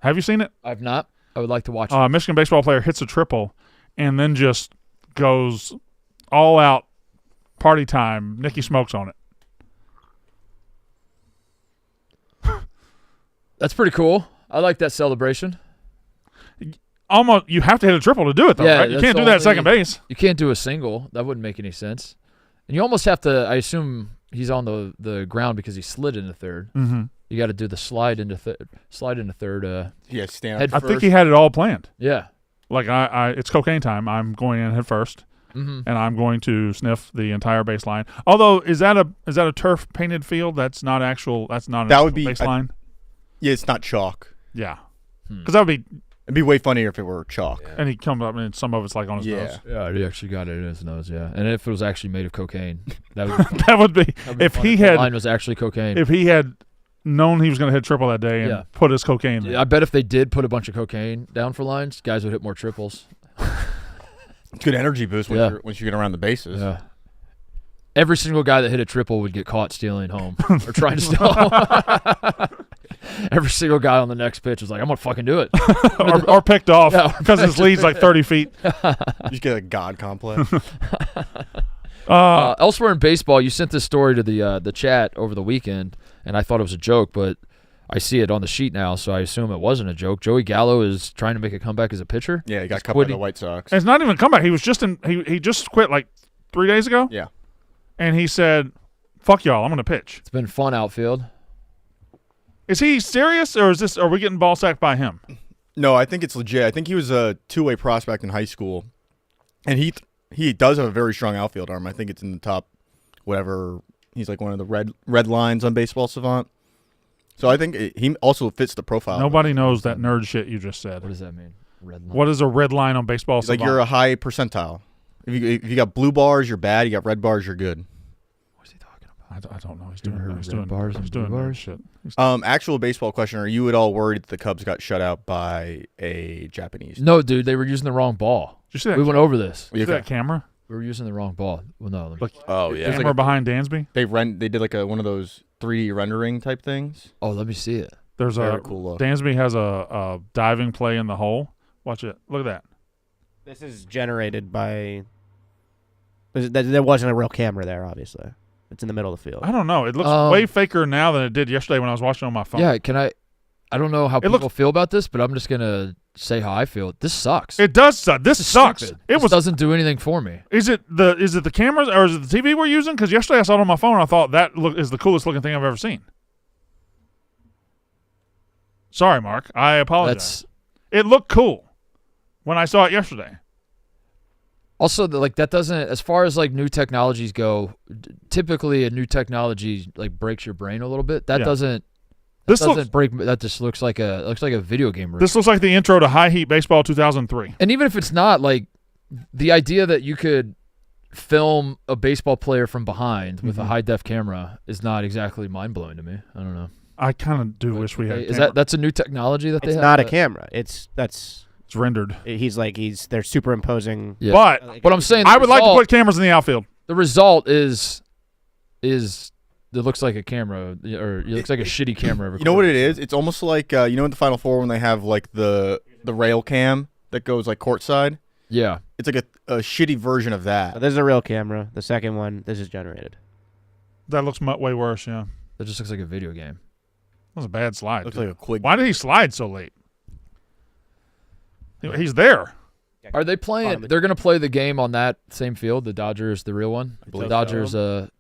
Have you seen it? I've not. I would like to watch it. Michigan baseball player hits a triple and then just goes all out party time. Nicky Smokes on it. That's pretty cool. I like that celebration. Almost, you have to hit a triple to do it, though, right? You can't do that at second base. You can't do a single. That wouldn't make any sense. And you almost have to, I assume he's on the ground because he slid into third. Mm-hmm. You got to do the slide into third. Stand head I first. think he had it all planned. Yeah. Like, it's cocaine time. I'm going in head first, and I'm going to sniff the entire baseline. Although, is that a turf painted field? That's not actual. That's not. That would be baseline. Yeah, it's not chalk. Yeah, because that would be. It'd be way funnier if it were chalk. Yeah. And he comes up and some of it's like on his nose. Yeah, he actually got it in his nose. Yeah, and if it was actually made of cocaine, that would be that would be if he had line was actually cocaine. If he had known he was going to hit triple that day and put his cocaine there. I bet if they did put a bunch of cocaine down for lines, guys would hit more triples. It's good energy boost once you get around the bases. Yeah. Every single guy that hit a triple would get caught stealing home or trying to steal. Every single guy on the next pitch was like, I'm going to fucking do it. or picked off because his lead's like 30 feet. You just get a god complex. Elsewhere in baseball, you sent this story to the chat over the weekend, and I thought it was a joke, but I see it on the sheet now, so I assume it wasn't a joke. Joey Gallo is trying to make a comeback as a pitcher. Yeah, he got cut by the White Sox. It's not even a comeback. He was just he just quit like 3 days ago. Yeah. And he said, fuck y'all, I'm going to pitch. It's been fun outfield. Is he serious, or are we getting ball sacked by him? No, I think it's legit. I think he was a two-way prospect in high school, and he does have a very strong outfield arm. I think it's in the top, whatever. He's like one of the red lines on Baseball Savant. So I think he also fits the profile. Nobody knows that nerd shit you just said. What does that mean? Red line. What is a red line on Baseball Savant? Like you're a high percentile. If you got blue bars, you're bad. You got red bars, you're good. What's he talking about? I don't know. He's doing bars and blue bars shit. Actual baseball question: are you at all worried that the Cubs got shut out by a Japanese? No, dude, they were using the wrong ball. Did you see that? We went over this. You see that camera? We were using the wrong ball. Well, no. Oh yeah. Camera behind Dansby. They did like one of those 3D rendering type things. Oh, let me see it. There's very cool look. Dansby has a diving play in the hole. Watch it. Look at that. This is generated by. There wasn't a real camera there, obviously. It's in the middle of the field. I don't know. It looks way faker now than it did yesterday when I was watching on my phone. Yeah, I don't know how people feel about this, but I'm just going to say how I feel. This sucks. It does suck. This sucks. Stupid. This doesn't do anything for me. Is it the cameras or is it the TV we're using? Because yesterday I saw it on my phone and I thought that is the coolest looking thing I've ever seen. Sorry, Mark. I apologize. It looked cool when I saw it yesterday. Also, that doesn't, as far as like new technologies go, typically a new technology like breaks your brain a little bit. That doesn't. That just looks like a video game. This looks like the intro to High Heat Baseball 2003. And even if it's not, like the idea that you could film a baseball player from behind with a high def camera is not exactly mind blowing to me. I don't know. I kind of do wish we had. That's a new technology that they have? It's not a camera. It's rendered. They're superimposing. Yeah. But I'm saying I would like to put cameras in the outfield. The result is It looks like a camera, or it looks like a shitty camera. You know what it is? It's almost like in the Final Four when they have like the rail cam that goes like courtside. Yeah, it's like a shitty version of that. This is a real camera. The second one, this is generated. That looks way worse. Yeah, that just looks like a video game. That was a bad slide. Looks like a quick. Why did he slide so late? He's there. Are they playing? They're going to play the game on that same field, the Dodgers, the real one. The Dodgers,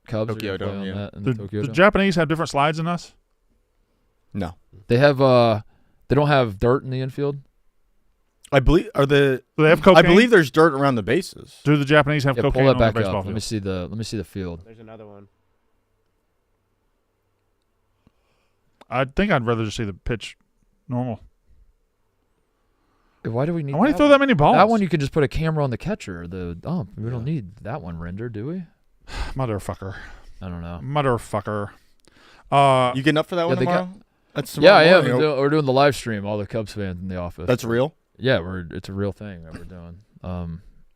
Cubs. Tokyo Dome, yeah. The Japanese have different slides than us? No. They have. They don't have dirt in the infield. I believe Do they have cocaine? I believe there's dirt around the bases. Do the Japanese have cocaine pull that on back their baseball up. field? Let me see the field. There's another one. I think I'd rather just see the pitch normal. Why do we need? Why do you throw that many balls? That one you can just put a camera on the catcher. We don't need that one rendered, do we? Motherfucker. I don't know. Motherfucker. You getting up for that one tomorrow? That's I am. We're doing the live stream. All the Cubs fans in the office. That's real? Yeah, it's a real thing that we're doing.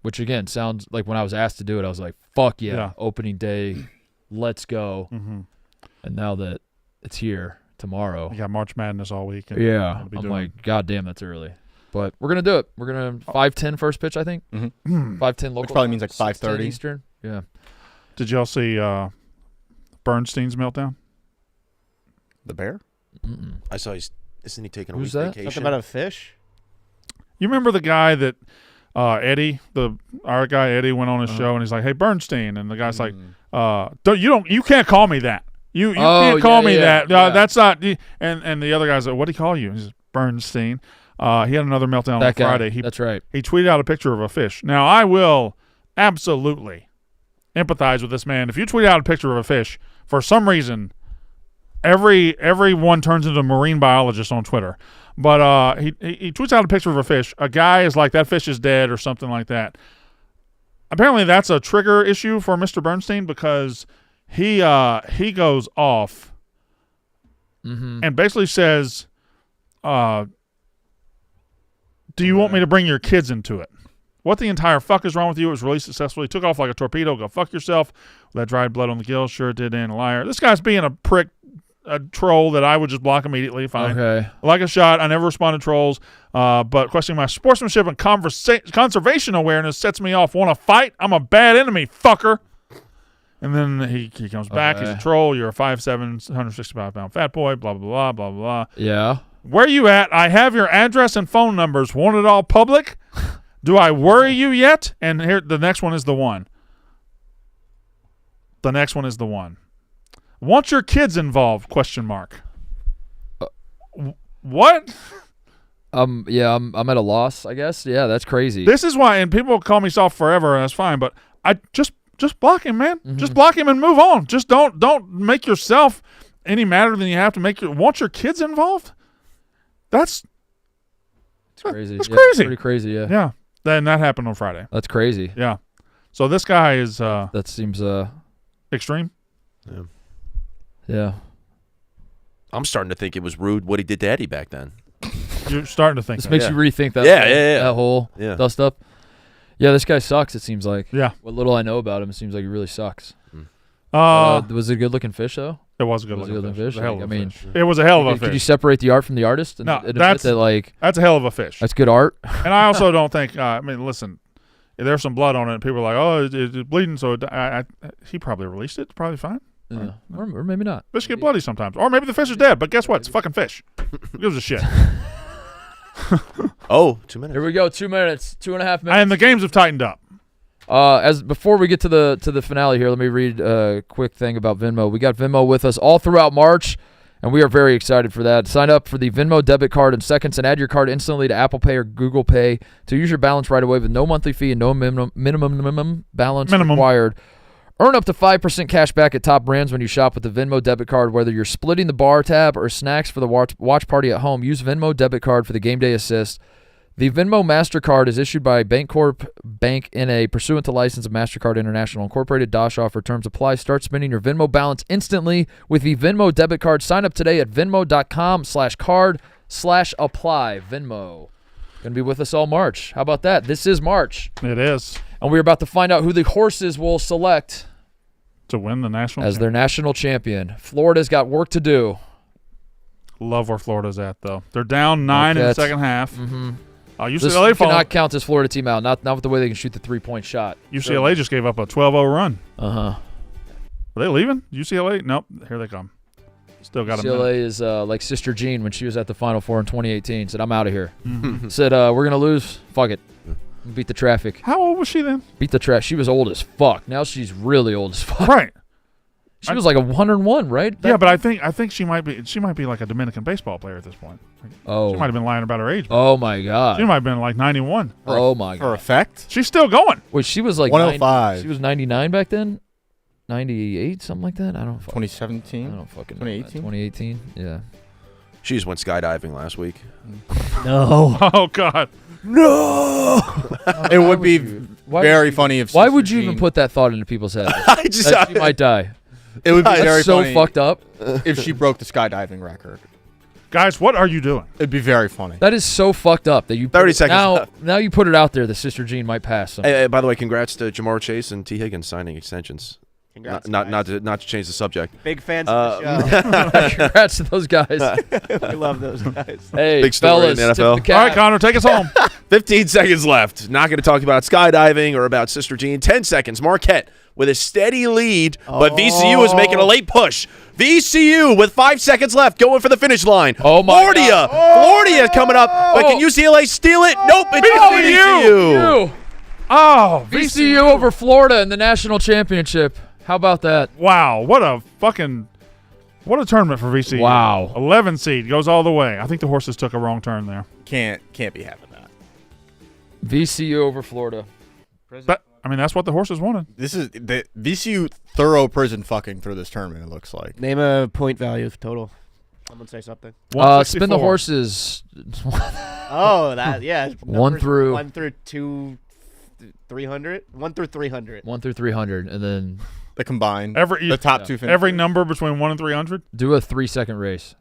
Which again sounds like when I was asked to do it, I was like, "Fuck yeah. Opening day, let's go." Mm-hmm. And now that it's here tomorrow, you got March Madness all week. Yeah, I'm like, God damn, that's early. But we're gonna do it. We're gonna 5:10 first pitch, I think. 5:10 local. Which probably means like 5:30 Eastern. Yeah. Did y'all see Bernstein's meltdown? The bear? Mm-mm. I saw isn't he taking a Who's week that? vacation? Something about a fish? You remember the guy that Eddie, our guy Eddie, went on his show and he's like, "Hey Bernstein," and the guy's like, you can't call me that. You can't call me that. That's not." And the other guy's like, "What do he call you?" He says, "Bernstein." He had another meltdown on Friday. That's right. He tweeted out a picture of a fish. Now, I will absolutely empathize with this man. If you tweet out a picture of a fish, for some reason, everyone turns into a marine biologist on Twitter. But he tweets out a picture of a fish. A guy is like, "That fish is dead," or something like that. Apparently, that's a trigger issue for Mr. Bernstein because he goes off and basically says, "Do you want me to bring your kids into it? What the entire fuck is wrong with you? It was released successfully. Took off like a torpedo. Go fuck yourself." With that dried blood on the gills. Sure it did, and a liar. This guy's being a prick, a troll that I would just block immediately. Fine. Okay. Like a shot. I never respond to trolls. But questioning my sportsmanship and conservation awareness sets me off. Want to fight? I'm a bad enemy, fucker. And then he comes back. He's a troll. You're a 5'7", 165-pound fat boy. Blah, blah, blah, blah, blah. Yeah. Where you at? I have your address and phone numbers. Want it all public? Do I worry you yet? And here, the next one is the one. Want your kids involved? Question mark. What? Yeah, I'm at a loss, I guess. Yeah, that's crazy. This is why, and people call me soft forever, and that's fine. But I just block him, man. Just block him and move on. Just don't make yourself any madder than you have to make want your kids involved. That's crazy. That's crazy. Pretty crazy. Yeah. Yeah. Then that happened on Friday. That's crazy. Yeah. So this guy is that seems extreme. Yeah. Yeah. I'm starting to think it was rude what he did to Eddie back then. You're starting to think this that. makes you rethink that. That whole dust up. Yeah, this guy sucks. It seems like. Yeah. What little I know about him, it seems like he really sucks. Was it a good-looking fish though? It was a good-looking fish. It was a hell of a fish. Could you separate the art from the artist? And No, admit that's that, that's a hell of a fish. That's good art. And I also don't think. Listen, there's some blood on it. And people are like, "Oh, it's bleeding." So he probably released it. It's probably fine. Yeah. Or maybe not. Fish get bloody sometimes. Or maybe the fish is dead. But guess what? It's a fucking fish. Who gives a shit? 2 minutes. Here we go. 2 minutes. 2.5 minutes. And the games have tightened up. As before we get to the finale here, let me read a quick thing about Venmo. We got Venmo with us all throughout March, and we are very excited for that. Sign up for the Venmo debit card in seconds and add your card instantly to Apple Pay or Google Pay to use your balance right away with no monthly fee and no minimum balance required. Earn up to 5% cash back at top brands when you shop with the Venmo debit card. Whether you're splitting the bar tab or snacks for the watch party at home, use Venmo debit card for the game day assist. The Venmo MasterCard is issued by Bancorp Bank N.A. pursuant to license of MasterCard International Incorporated. Dosh offer terms apply. Start spending your Venmo balance instantly with the Venmo debit card. Sign up today at venmo.com/card/apply. Venmo. Going to be with us all March. How about that? This is March. It is. And we're about to find out who the horses will select To win the national as their national champion. Florida's got work to do. Love where Florida's at, though. They're down 9 in the second half. Mm-hmm. UCLA you cannot count this Florida team out. Not with the way they can shoot the 3-point shot. UCLA just gave up a 12-0 run. Uh-huh. Are they leaving? UCLA? Nope. Here they come. Still got a minute. UCLA is like Sister Jean when she was at the Final Four in 2018. Said, I'm out of here. Mm-hmm. Said, we're going to lose. Fuck it. Beat the traffic. How old was she then? Beat the traffic. She was old as fuck. Now she's really old as fuck. Right. She was like 101, right? Yeah, but I think she might be like a Dominican baseball player at this point. Oh. She might have been lying about her age. Oh, my God. She might have been like 91. Oh, my God. For effect? She's still going. Wait, she was like 105. She was 99 back then? 98, something like that? I don't 2017? I don't fucking know. 2018? 2018? Yeah. She just went skydiving last week. No. Oh, God. No! It would be very funny if Why Sister would you Jean- even put that thought into people's heads? just- that she might die. It would be That's very so funny fucked up. if she broke the skydiving record. Guys, what are you doing? It'd be very funny. That is so fucked up that you 30 seconds. Now you put it out there that Sister Jean might pass. Hey, by the way, congrats to Jamar Chase and T. Higgins signing extensions. Congrats, not to change the subject. Big fans of the show. Congrats to those guys. We love those guys. Hey, Big story in fellas, the NFL. tip the All right, cap. Connor, take us home. 15 seconds left. Not going to talk about skydiving or about Sister Jean. 10 seconds. Marquette with a steady lead, but VCU is making a late push. VCU with 5 seconds left, going for the finish line. Oh, my Florida. God. Florida coming up. But can UCLA steal it? Nope. It's VCU. Oh, VCU over Florida in the national championship. How about that? Wow, what a tournament for VCU. Wow. 11 seed goes all the way. I think the horses took a wrong turn there. Can't be having that. VCU over Florida. But I mean, that's what the horses wanted. This is the VCU thorough prison fucking through this tournament. It looks like. Name a point value total. Someone say something. Spin the horses. Oh, that yeah. One through 300. 1 through 300. 1 through 300, and then The combined. The top two. Every number between 1 and 300. Do a 3-second race.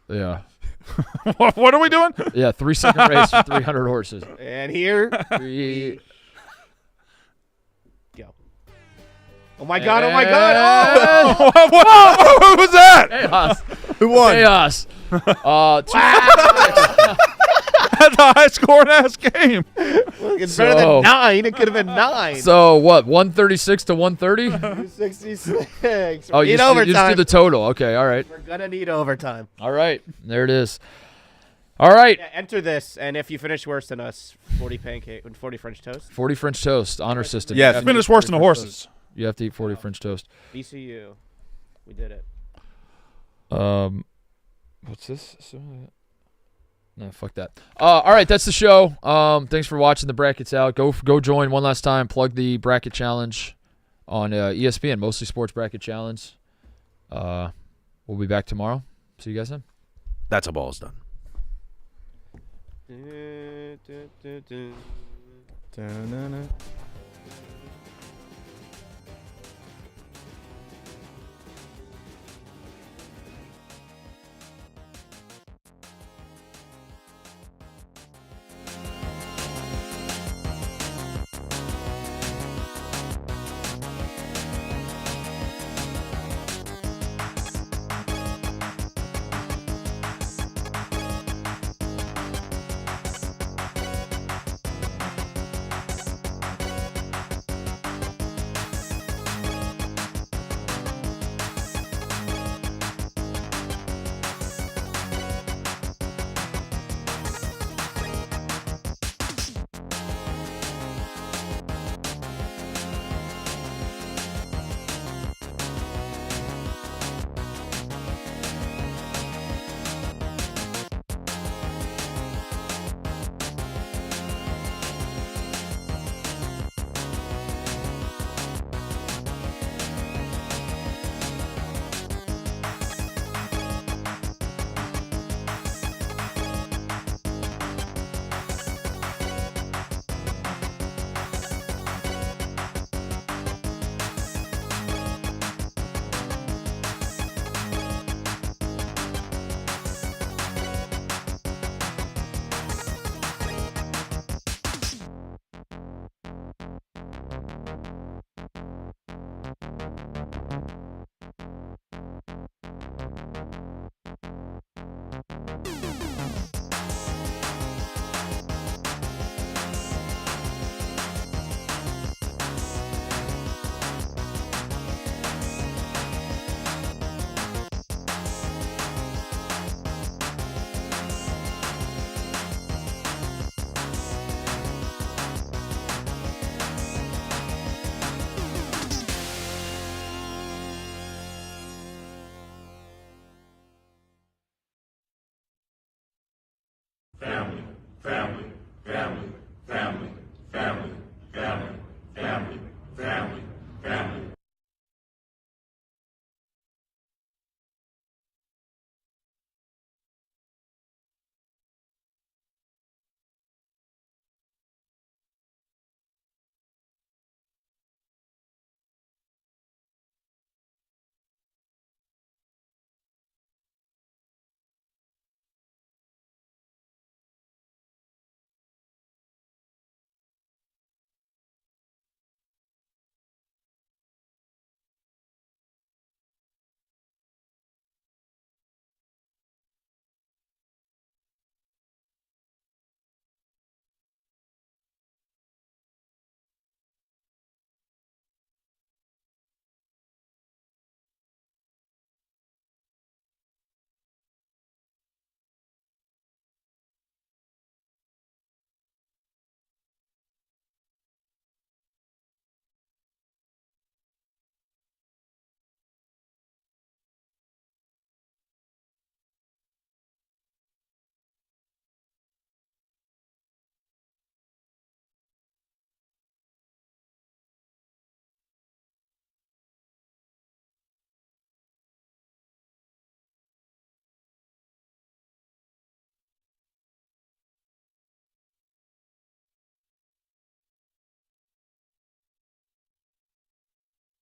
Yeah. What are we doing? Yeah, 3-second race for 300 horses. And here. Go. Oh my God! Oh my God! Oh! Who was that? Chaos. Who won? Chaos. That's a high-scoring ass game. It's better than 9. It could have been 9. So what? 136 to 130? 266. Oh, you just do the total. Okay, all right. We're gonna need overtime. All right, there it is. All right. Yeah, enter this, and if you finish worse than us, 40 French toast. 40 French toast honor system. Yeah, finish worse than the horses. You have to eat 40 French toast. VCU, we did it. What's this? No, fuck that. All right, that's the show. Thanks for watching. The bracket's out. Go join one last time. Plug the bracket challenge on ESPN, Mostly Sports Bracket Challenge. We'll be back tomorrow. See you guys then. That's a ball is done. Da-na-na.